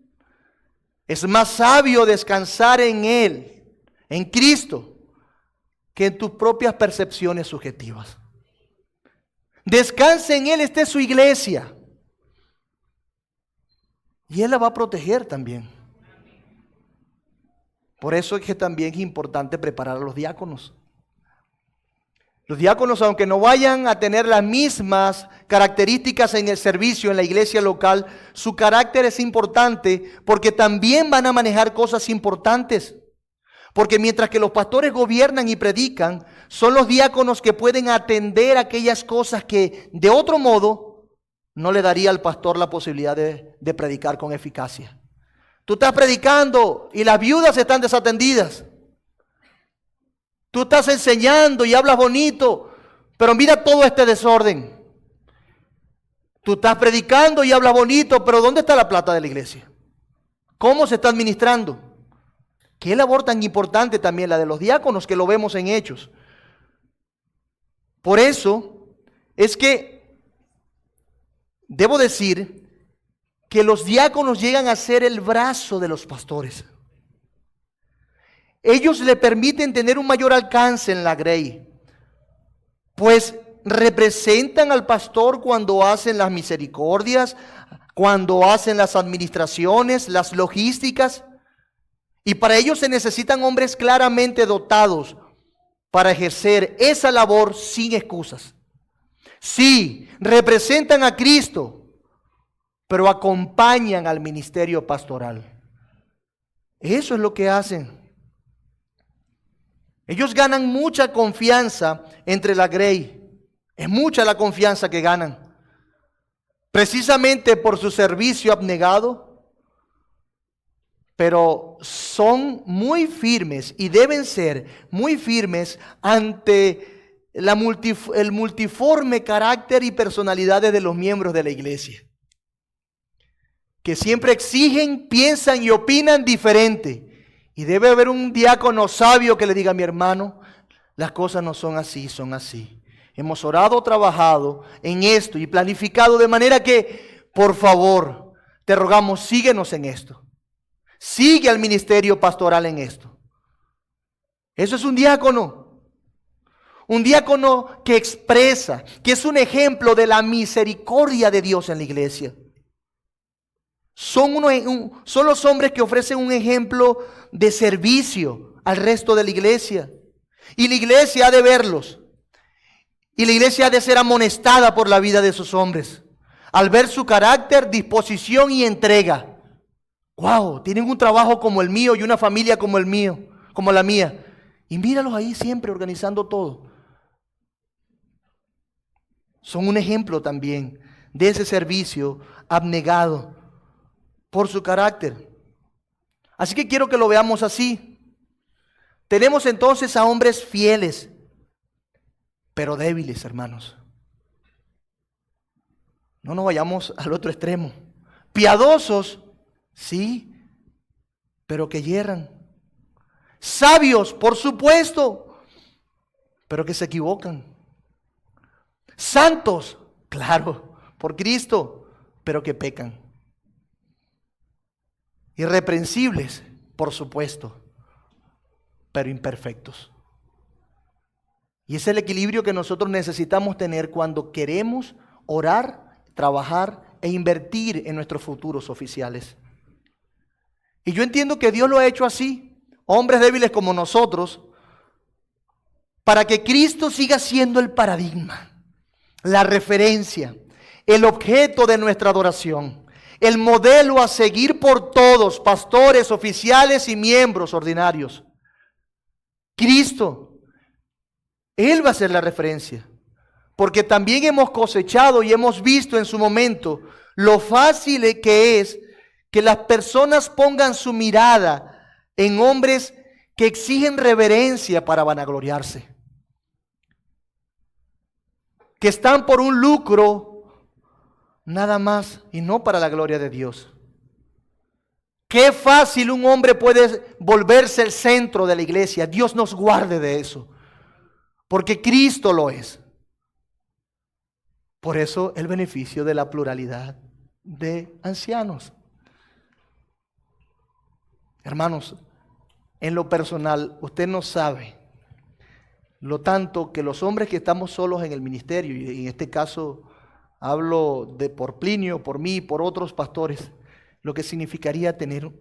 Speaker 1: Es más sabio descansar en Él, en Cristo, que en tus propias percepciones subjetivas. Descansa en Él, esta es su iglesia. Y Él la va a proteger también. Por eso es que también es importante preparar a los diáconos. Los diáconos, aunque no vayan a tener las mismas características en el servicio en la iglesia local, su carácter es importante porque también van a manejar cosas importantes. Porque mientras que los pastores gobiernan y predican, son los diáconos que pueden atender aquellas cosas que de otro modo no le daría al pastor la posibilidad de predicar con eficacia. Tú estás predicando y las viudas están desatendidas. Tú estás enseñando y hablas bonito, pero mira todo este desorden. Tú estás predicando y hablas bonito, pero ¿dónde está la plata de la iglesia? ¿Cómo se está administrando? Qué labor tan importante también la de los diáconos, que lo vemos en Hechos. Por eso es que debo decir que los diáconos llegan a ser el brazo de los pastores. Ellos le permiten tener un mayor alcance en la grey, pues representan al pastor cuando hacen las misericordias, cuando hacen las administraciones, las logísticas, y para ello se necesitan hombres claramente dotados para ejercer esa labor sin excusas. Sí, representan a Cristo, pero acompañan al ministerio pastoral. Eso es lo que hacen. Ellos ganan mucha confianza entre la grey. Es mucha la confianza que ganan. Precisamente por su servicio abnegado. Pero son muy firmes y deben ser muy firmes ante el multiforme carácter y personalidades de los miembros de la iglesia. Que siempre exigen, piensan y opinan diferente. Y debe haber un diácono sabio que le diga: mi hermano, las cosas no son así, son así. Hemos orado, trabajado en esto y planificado de manera que, por favor, te rogamos, síguenos en esto. Sigue al ministerio pastoral en esto. Eso es un diácono. Un diácono que expresa, que es un ejemplo de la misericordia de Dios en la iglesia. Son los hombres que ofrecen un ejemplo de servicio al resto de la iglesia. Y la iglesia ha de verlos. Y la iglesia ha de ser amonestada por la vida de esos hombres, al ver su carácter, disposición y entrega Wow, tienen un trabajo como el mío y una familia como el mío, como la mía. Y míralos ahí siempre organizando todo. Son un ejemplo también de ese servicio abnegado por su carácter. Así que quiero que lo veamos así. Tenemos entonces a hombres fieles, pero débiles, hermanos. No nos vayamos al otro extremo. Piadosos, sí, pero que yerran. Sabios, por supuesto, pero que se equivocan. Santos, claro, por Cristo, pero que pecan. Irreprensibles, por supuesto, pero imperfectos. Y es el equilibrio que nosotros necesitamos tener cuando queremos orar, trabajar e invertir en nuestros futuros oficiales. Y yo entiendo que Dios lo ha hecho así, hombres débiles como nosotros, para que Cristo siga siendo el paradigma, la referencia, el objeto de nuestra adoración, el modelo a seguir por todos, pastores, oficiales y miembros ordinarios. Cristo, Él va a ser la referencia, porque también hemos cosechado y hemos visto en su momento lo fácil que es que las personas pongan su mirada en hombres que exigen reverencia para vanagloriarse, que están por un lucro nada más y no para la gloria de Dios. Qué fácil un hombre puede volverse el centro de la iglesia. Dios nos guarde de eso, porque Cristo lo es. Por eso el beneficio de la pluralidad de ancianos. Hermanos, en lo personal, usted no sabe lo tanto que los hombres que estamos solos en el ministerio, y en este caso hablo de por Plinio, por mí, por otros pastores, lo que significaría tener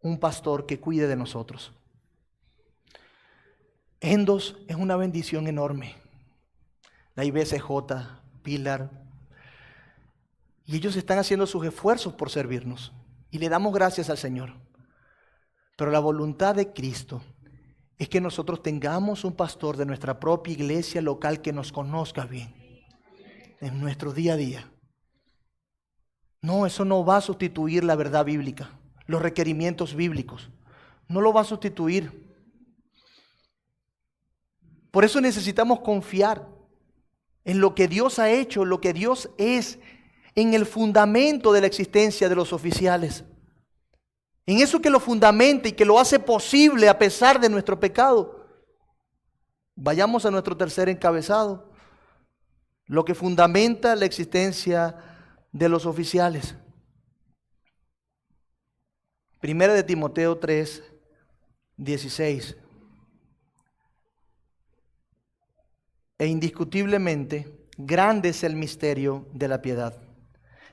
Speaker 1: un pastor que cuide de nosotros. Endos es una bendición enorme. La IBCJ, Pilar, y ellos están haciendo sus esfuerzos por servirnos, y le damos gracias al Señor. Pero la voluntad de Cristo es que nosotros tengamos un pastor de nuestra propia iglesia local que nos conozca bien en nuestro día a día. No, eso no va a sustituir la verdad bíblica, los requerimientos bíblicos. No lo va a sustituir. Por eso necesitamos confiar en lo que Dios ha hecho, lo que Dios es, en el fundamento de la existencia de los oficiales. En eso que lo fundamenta y que lo hace posible a pesar de nuestro pecado. Vayamos a nuestro tercer encabezado. Lo que fundamenta la existencia de los oficiales. Primera de Timoteo 3, 16. E indiscutiblemente, grande es el misterio de la piedad.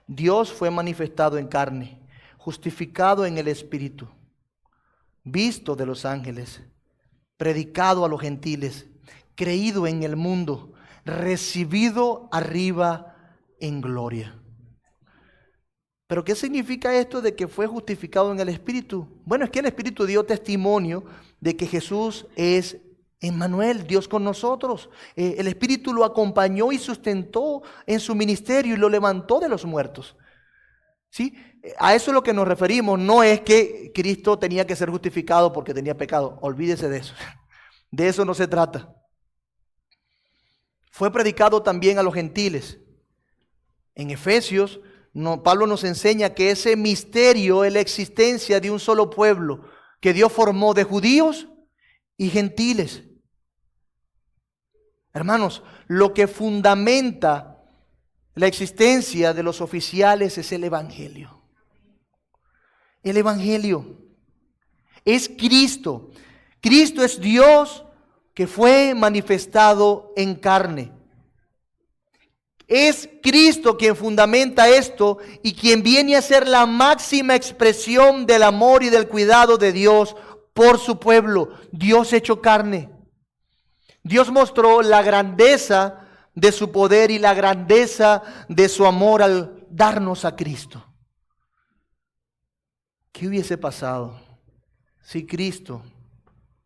Speaker 1: Dios fue manifestado en carne, justificado en el Espíritu, visto de los ángeles, predicado a los gentiles, creído en el mundo, recibido arriba en gloria. ¿Pero qué significa esto de que fue justificado en el Espíritu? Bueno, es que el Espíritu dio testimonio de que Jesús es Emmanuel, Dios con nosotros. El Espíritu lo acompañó y sustentó en su ministerio y lo levantó de los muertos. ¿Sí? A eso es lo que nos referimos. No es que Cristo tenía que ser justificado porque tenía pecado. Olvídese de eso. De eso no se trata. Fue predicado también a los gentiles. En Efesios, Pablo nos enseña que ese misterio es la existencia de un solo pueblo que Dios formó de judíos y gentiles. Hermanos, lo que fundamenta la existencia de los oficiales es el Evangelio. El Evangelio es Cristo. Cristo es Dios que fue manifestado en carne. Es Cristo quien fundamenta esto y quien viene a ser la máxima expresión del amor y del cuidado de Dios por su pueblo. Dios hecho carne. Dios mostró la grandeza de su poder y la grandeza de su amor al darnos a Cristo. ¿Qué hubiese pasado si Cristo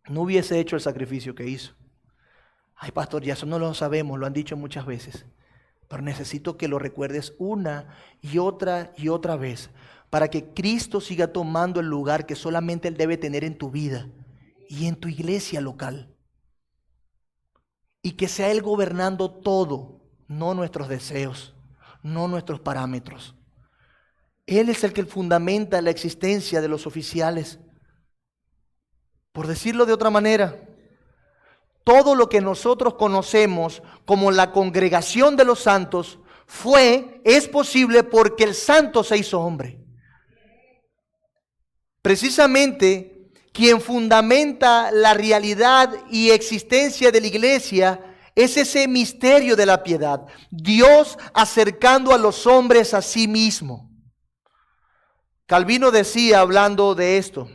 Speaker 1: no hubiese hecho el sacrificio que hizo? Ay, pastor, ya eso no lo sabemos, lo han dicho muchas veces. Pero necesito que lo recuerdes una y otra vez para que Cristo siga tomando el lugar que solamente Él debe tener en tu vida y en tu iglesia local. Y que sea Él gobernando todo, no nuestros deseos, no nuestros parámetros. Él es el que fundamenta la existencia de los oficiales. Por decirlo de otra manera, todo lo que nosotros conocemos como la congregación de los santos es posible porque el santo se hizo hombre. Precisamente quien fundamenta la realidad y existencia de la iglesia es ese misterio de la piedad. Dios acercando a los hombres a sí mismo. Calvino decía, hablando de esto,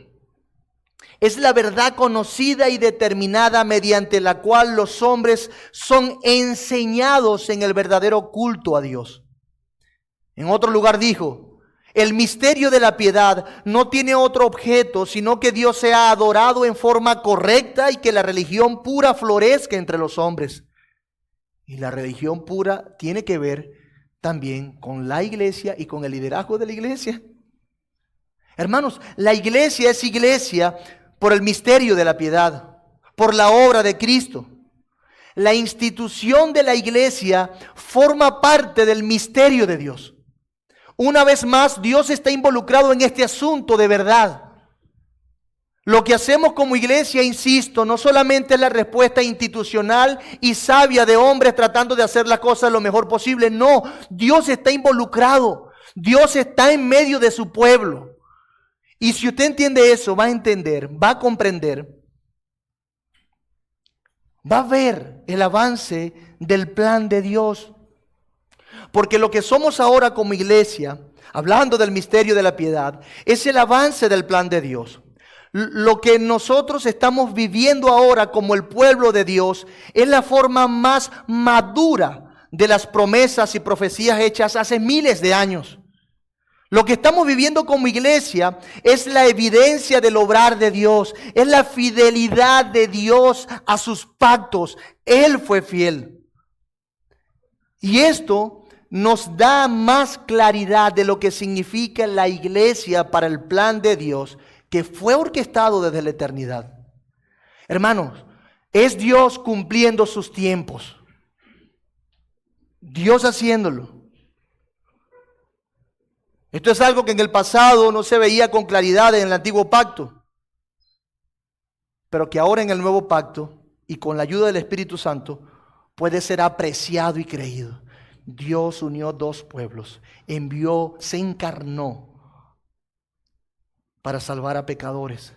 Speaker 1: es la verdad conocida y determinada mediante la cual los hombres son enseñados en el verdadero culto a Dios. En otro lugar dijo, el misterio de la piedad no tiene otro objeto, sino que Dios sea adorado en forma correcta y que la religión pura florezca entre los hombres. Y la religión pura tiene que ver también con la iglesia y con el liderazgo de la iglesia. Hermanos, la iglesia es iglesia por el misterio de la piedad, por la obra de Cristo. La institución de la iglesia forma parte del misterio de Dios. Una vez más, Dios está involucrado en este asunto de verdad. Lo que hacemos como iglesia, insisto, no solamente es la respuesta institucional y sabia de hombres tratando de hacer las cosas lo mejor posible. No, Dios está involucrado. Dios está en medio de su pueblo. Y si usted entiende eso, va a entender, va a comprender, va a ver el avance del plan de Dios. Porque lo que somos ahora como iglesia, hablando del misterio de la piedad, es el avance del plan de Dios. Lo que nosotros estamos viviendo ahora como el pueblo de Dios es la forma más madura de las promesas y profecías hechas hace miles de años. Lo que estamos viviendo como iglesia es la evidencia del obrar de Dios, es la fidelidad de Dios a sus pactos. Él fue fiel. Y esto nos da más claridad de lo que significa la iglesia para el plan de Dios, que fue orquestado desde la eternidad. Hermanos, es Dios cumpliendo sus tiempos. Dios haciéndolo. Esto es algo que en el pasado no se veía con claridad en el antiguo pacto, pero que ahora en el nuevo pacto y con la ayuda del Espíritu Santo puede ser apreciado y creído. Dios unió dos pueblos, se encarnó para salvar a pecadores.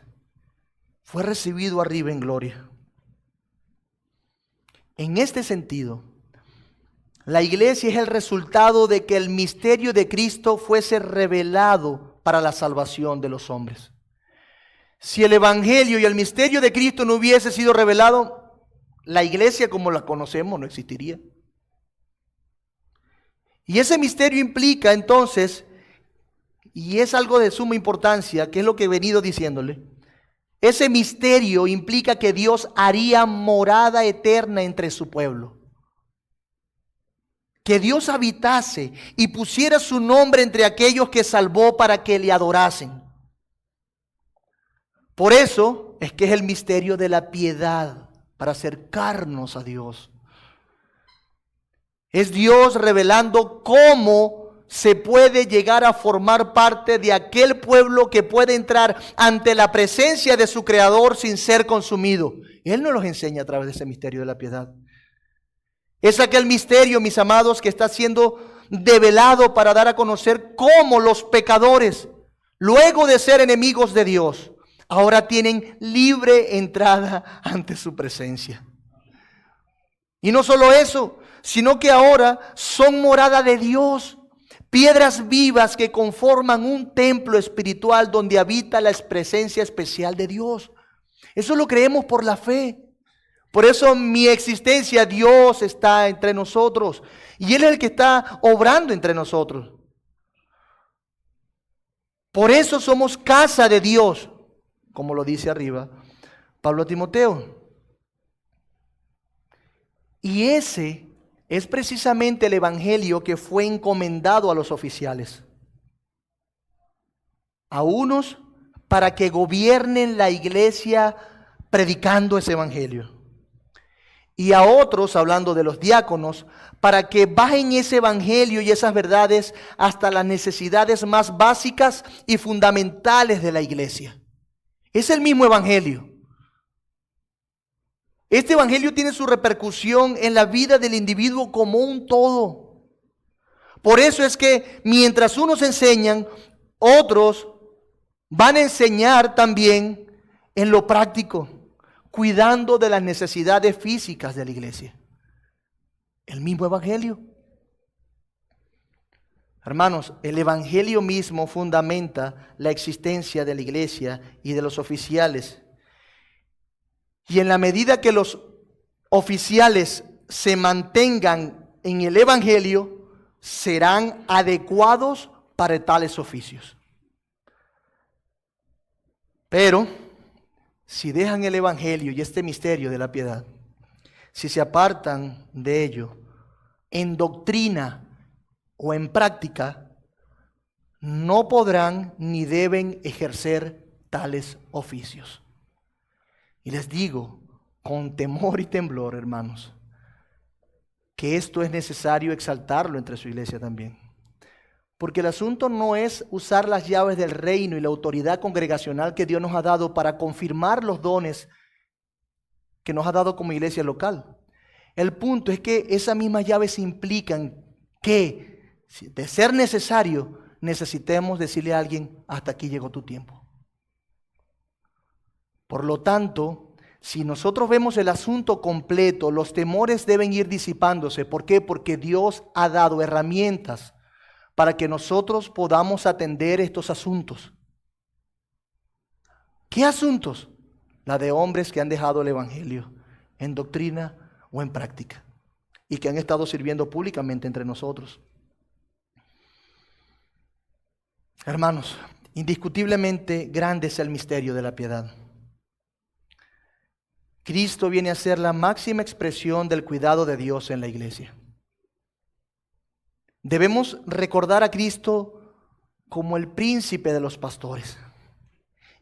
Speaker 1: Fue recibido arriba en gloria. En este sentido, la iglesia es el resultado de que el misterio de Cristo fuese revelado para la salvación de los hombres. Si el evangelio y el misterio de Cristo no hubiese sido revelado, la iglesia como la conocemos no existiría. Y ese misterio implica entonces, y es algo de suma importancia, que es lo que he venido diciéndole, ese misterio implica que Dios haría morada eterna entre su pueblo. Que Dios habitase y pusiera su nombre entre aquellos que salvó para que le adorasen. Por eso es que es el misterio de la piedad, para acercarnos a Dios. Es Dios revelando cómo se puede llegar a formar parte de aquel pueblo que puede entrar ante la presencia de su Creador sin ser consumido. Él nos los enseña a través de ese misterio de la piedad. Es aquel misterio, mis amados, que está siendo develado para dar a conocer cómo los pecadores, luego de ser enemigos de Dios, ahora tienen libre entrada ante su presencia. Y no solo eso, sino que ahora son morada de Dios, piedras vivas que conforman un templo espiritual donde habita la presencia especial de Dios. Eso lo creemos por la fe. Por eso mi existencia, Dios está entre nosotros y Él es el que está obrando entre nosotros. Por eso somos casa de Dios, como lo dice arriba Pablo a Timoteo. Y ese es precisamente el evangelio que fue encomendado a los oficiales. A unos para que gobiernen la iglesia predicando ese evangelio. Y a otros, hablando de los diáconos, para que bajen ese evangelio y esas verdades hasta las necesidades más básicas y fundamentales de la iglesia. Es el mismo evangelio. Este evangelio tiene su repercusión en la vida del individuo como un todo. Por eso es que mientras unos enseñan, otros van a enseñar también en lo práctico, cuidando de las necesidades físicas de la iglesia. El mismo evangelio. Hermanos, el evangelio mismo fundamenta la existencia de la iglesia y de los oficiales. Y en la medida que los oficiales se mantengan en el evangelio, serán adecuados para tales oficios. Pero si dejan el evangelio y este misterio de la piedad, si se apartan de ello en doctrina o en práctica, no podrán ni deben ejercer tales oficios. Y les digo, con temor y temblor, hermanos, que esto es necesario exaltarlo entre su iglesia también. Porque el asunto no es usar las llaves del reino y la autoridad congregacional que Dios nos ha dado para confirmar los dones que nos ha dado como iglesia local. El punto es que esas mismas llaves implican que, de ser necesario, necesitemos decirle a alguien, hasta aquí llegó tu tiempo. Por lo tanto, si nosotros vemos el asunto completo, los temores deben ir disipándose. ¿Por qué? Porque Dios ha dado herramientas para que nosotros podamos atender estos asuntos. ¿Qué asuntos? La de hombres que han dejado el evangelio en doctrina o en práctica y que han estado sirviendo públicamente entre nosotros. Hermanos, indiscutiblemente grande es el misterio de la piedad. Cristo viene a ser la máxima expresión del cuidado de Dios en la iglesia. Debemos recordar a Cristo como el príncipe de los pastores.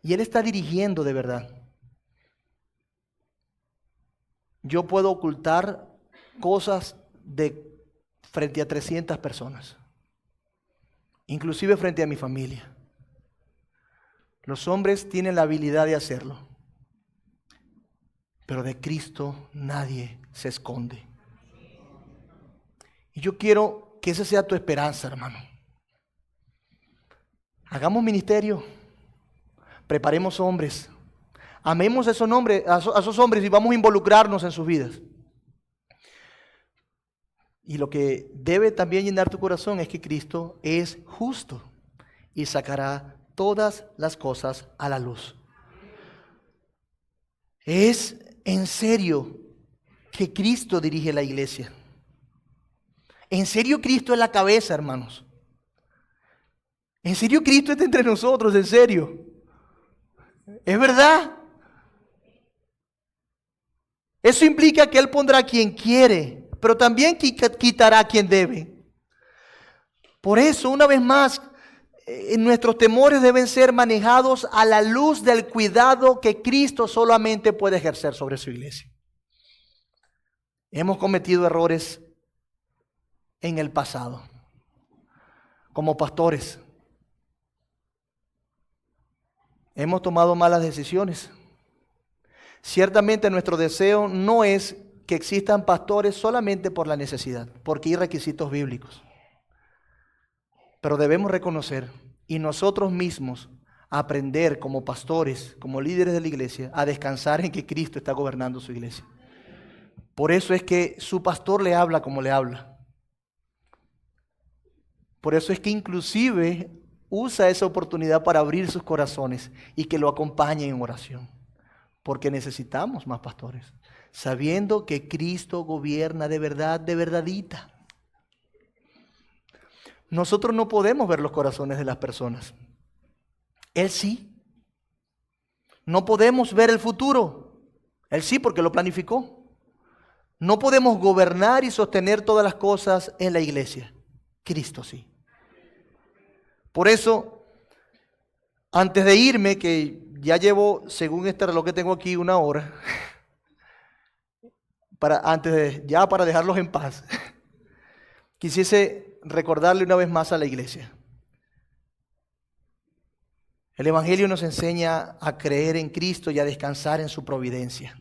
Speaker 1: Y Él está dirigiendo de verdad. Yo puedo ocultar cosas frente a 300 personas. Inclusive frente a mi familia. Los hombres tienen la habilidad de hacerlo. Pero de Cristo nadie se esconde. Y yo quiero que esa sea tu esperanza, hermano. Hagamos ministerio. Preparemos hombres. Amemos a esos hombres y vamos a involucrarnos en sus vidas. Y lo que debe también llenar tu corazón es que Cristo es justo y sacará todas las cosas a la luz. Es en serio que Cristo dirige la iglesia. En serio Cristo es la cabeza, hermanos. En serio Cristo está entre nosotros, en serio. Es verdad. Eso implica que Él pondrá a quien quiere, pero también quitará a quien debe. Por eso, una vez más, nuestros temores deben ser manejados a la luz del cuidado que Cristo solamente puede ejercer sobre su iglesia. Hemos cometido errores en el pasado, como pastores. Hemos tomado malas decisiones. Ciertamente nuestro deseo no es que existan pastores solamente por la necesidad, porque hay requisitos bíblicos. Pero debemos reconocer y nosotros mismos aprender como pastores, como líderes de la iglesia, a descansar en que Cristo está gobernando su iglesia. Por eso es que su pastor le habla como le habla. Por eso es que inclusive usa esa oportunidad para abrir sus corazones y que lo acompañen en oración. Porque necesitamos más pastores, sabiendo que Cristo gobierna de verdad, de verdadita. Nosotros no podemos ver los corazones de las personas, Él sí. No podemos ver el futuro. Él sí, porque lo planificó. No podemos gobernar y sostener todas las cosas en la iglesia. Cristo sí. Por eso, antes de irme, que ya llevo, según este reloj que tengo aquí, 1 hora, para dejarlos en paz, quisiese recordarle una vez más a la iglesia. El Evangelio nos enseña a creer en Cristo y a descansar en su providencia.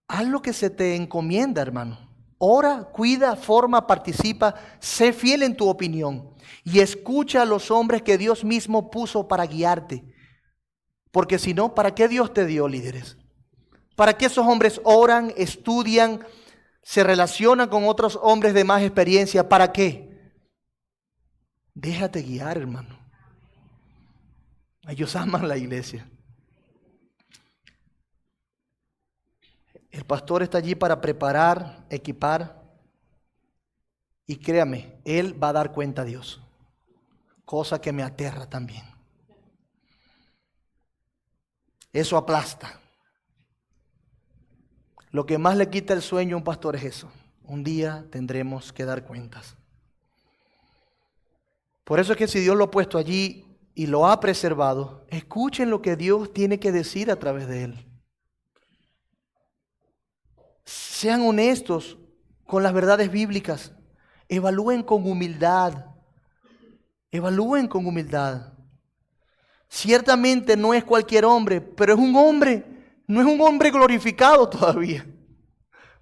Speaker 1: Haz lo que se te encomienda, hermano. Ora, cuida, forma, participa, sé fiel en tu opinión y escucha a los hombres que Dios mismo puso para guiarte. Porque si no, ¿para qué Dios te dio líderes? ¿Para qué esos hombres oran, estudian, se relacionan con otros hombres de más experiencia? ¿Para qué? Déjate guiar, hermano. Ellos aman la iglesia. El pastor está allí para preparar, equipar. Y créame, él va a dar cuenta a Dios. Cosa que me aterra también. Eso aplasta. Lo que más le quita el sueño a un pastor es eso. Un día tendremos que dar cuentas. Por eso es que si Dios lo ha puesto allí y lo ha preservado, escuchen lo que Dios tiene que decir a través de él. Sean honestos con las verdades bíblicas. Evalúen con humildad. Evalúen con humildad. Ciertamente no es cualquier hombre, pero es un hombre. No es un hombre glorificado todavía.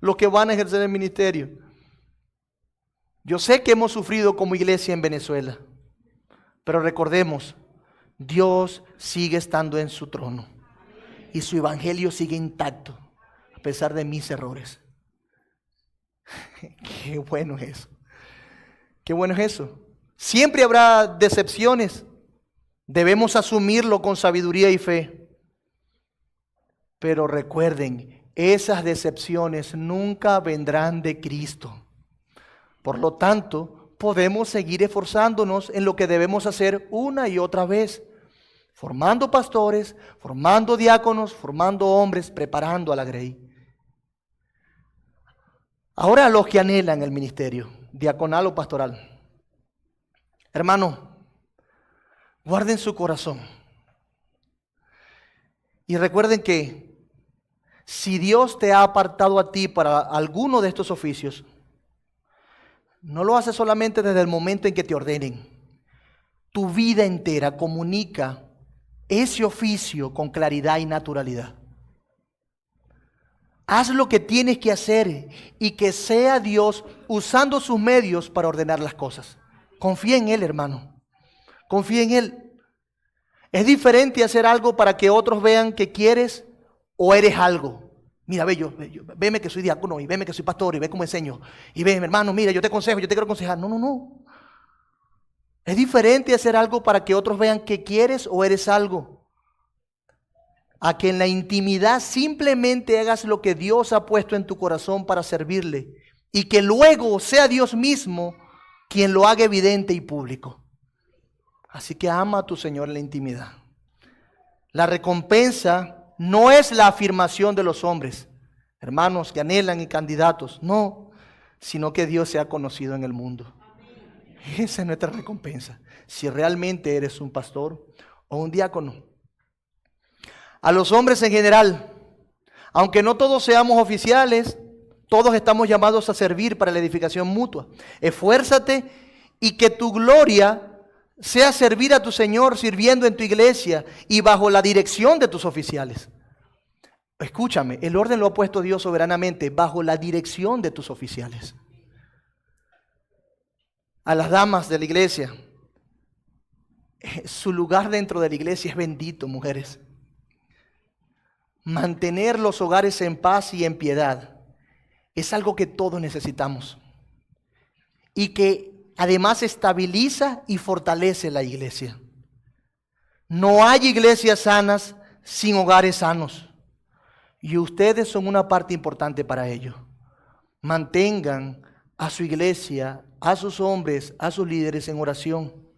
Speaker 1: Los que van a ejercer el ministerio. Yo sé que hemos sufrido como iglesia en Venezuela. Pero recordemos, Dios sigue estando en su trono. Y su evangelio sigue intacto. A pesar de mis errores. Qué bueno es eso. Qué bueno es eso. Siempre habrá decepciones. Debemos asumirlo con sabiduría y fe. Pero recuerden, esas decepciones nunca vendrán de Cristo. Por lo tanto, podemos seguir esforzándonos en lo que debemos hacer una y otra vez. Formando pastores, formando diáconos, formando hombres, preparando a la grey. Ahora los que anhelan el ministerio, diaconal o pastoral. Hermano, guarden su corazón. Y recuerden que si Dios te ha apartado a ti para alguno de estos oficios, no lo hace solamente desde el momento en que te ordenen. Tu vida entera comunica ese oficio con claridad y naturalidad. Haz lo que tienes que hacer y que sea Dios usando sus medios para ordenar las cosas. Confía en Él, hermano. Confía en Él. Es diferente hacer algo para que otros vean que quieres o eres algo. Mira, veme que soy diácono y veme que soy pastor y ve cómo enseño. Y ve, hermano, mira, yo te aconsejo, yo te quiero aconsejar. No. Es diferente hacer algo para que otros vean que quieres o eres algo. A que en la intimidad simplemente hagas lo que Dios ha puesto en tu corazón para servirle y que luego sea Dios mismo quien lo haga evidente y público. Así que ama a tu Señor en la intimidad. La recompensa no es la afirmación de los hombres, hermanos que anhelan y candidatos, no, sino que Dios sea conocido en el mundo. Esa es nuestra recompensa, si realmente eres un pastor o un diácono. A los hombres en general, aunque no todos seamos oficiales, todos estamos llamados a servir para la edificación mutua. Esfuérzate y que tu gloria sea servir a tu Señor sirviendo en tu iglesia y bajo la dirección de tus oficiales. Escúchame, el orden lo ha puesto Dios soberanamente bajo la dirección de tus oficiales. A las damas de la iglesia, su lugar dentro de la iglesia es bendito, mujeres. Mantener los hogares en paz y en piedad es algo que todos necesitamos y que además estabiliza y fortalece la iglesia. No hay iglesias sanas sin hogares sanos y ustedes son una parte importante para ello. Mantengan a su iglesia, a sus hombres, a sus líderes en oración.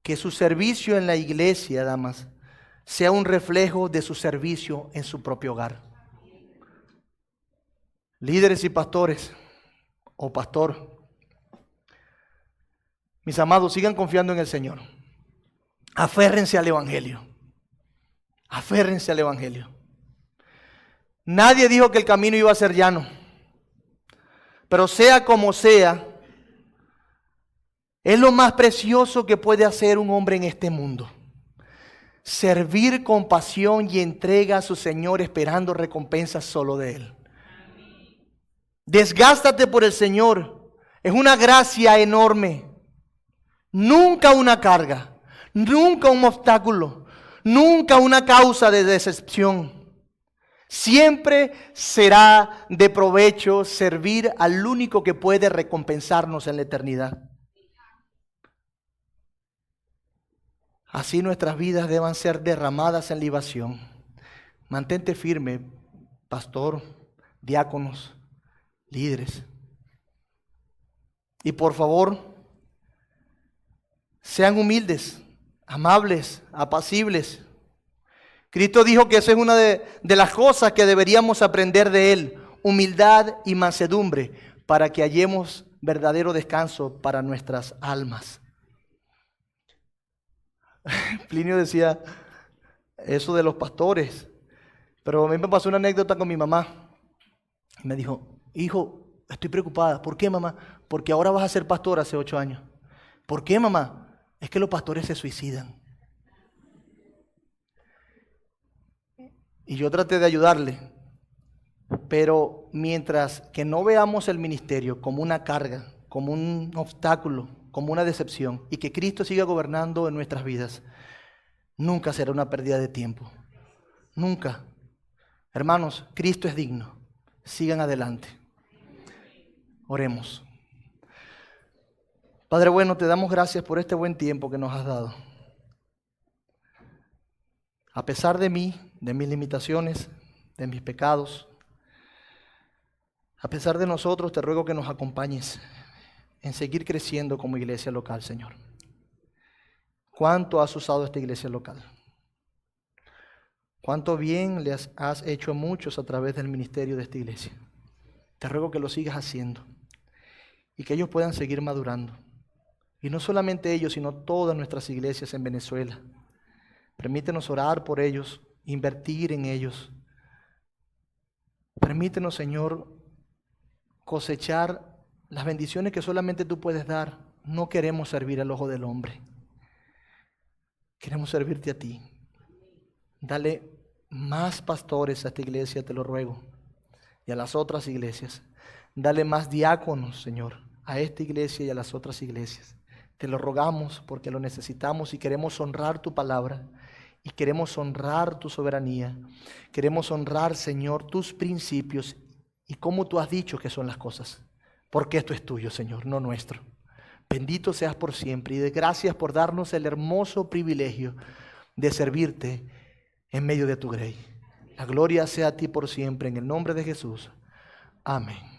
Speaker 1: que su servicio en la iglesia, damas, sea un reflejo de su servicio en su propio hogar. Líderes y pastores, o pastor, mis amados, sigan confiando en el Señor. Aférrense al Evangelio. Aférrense al Evangelio. Nadie dijo que el camino iba a ser llano. Pero sea como sea, es lo más precioso que puede hacer un hombre en este mundo. Servir con pasión y entrega a su Señor esperando recompensas solo de Él. Desgástate por el Señor. Es una gracia enorme. Nunca una carga. Nunca un obstáculo. Nunca una causa de decepción. Siempre será de provecho servir al único que puede recompensarnos en la eternidad. Así nuestras vidas deban ser derramadas en libación. Mantente firme, pastor, diáconos, líderes. Y por favor, sean humildes, amables, apacibles. Cristo dijo que esa es una de las cosas que deberíamos aprender de Él. Humildad y mansedumbre para que hallemos verdadero descanso para nuestras almas. Plinio decía eso de los pastores, pero a mí me pasó una anécdota con mi mamá. Me dijo, hijo, estoy preocupada. ¿Por qué, mamá? Porque ahora vas a ser pastor hace 8 años. ¿Por qué, mamá? Es que los pastores se suicidan. Y yo traté de ayudarle, pero mientras que no veamos el ministerio como una carga, como un obstáculo, como una decepción, y que Cristo siga gobernando en nuestras vidas, nunca será una pérdida de tiempo. Nunca. Hermanos, Cristo es digno. Sigan adelante. Oremos. Padre bueno, te damos gracias por este buen tiempo que nos has dado. A pesar de mí, de mis limitaciones, de mis pecados, a pesar de nosotros, te ruego que nos acompañes en seguir creciendo como iglesia local, Señor. ¿Cuánto has usado esta iglesia local? ¿Cuánto bien le has hecho a muchos a través del ministerio de esta iglesia? Te ruego que lo sigas haciendo y que ellos puedan seguir madurando. Y no solamente ellos, sino todas nuestras iglesias en Venezuela. Permítenos orar por ellos, invertir en ellos. Permítenos, Señor, cosechar las bendiciones que solamente tú puedes dar. No queremos servir al ojo del hombre. Queremos servirte a ti. Dale más pastores a esta iglesia, te lo ruego, y a las otras iglesias. Dale más diáconos, Señor, a esta iglesia y a las otras iglesias. Te lo rogamos porque lo necesitamos y queremos honrar tu palabra y queremos honrar tu soberanía. Queremos honrar, Señor, tus principios y cómo tú has dicho que son las cosas. Porque esto es tuyo, Señor, no nuestro. Bendito seas por siempre y gracias por darnos el hermoso privilegio de servirte en medio de tu grey. La gloria sea a ti por siempre, en el nombre de Jesús. Amén.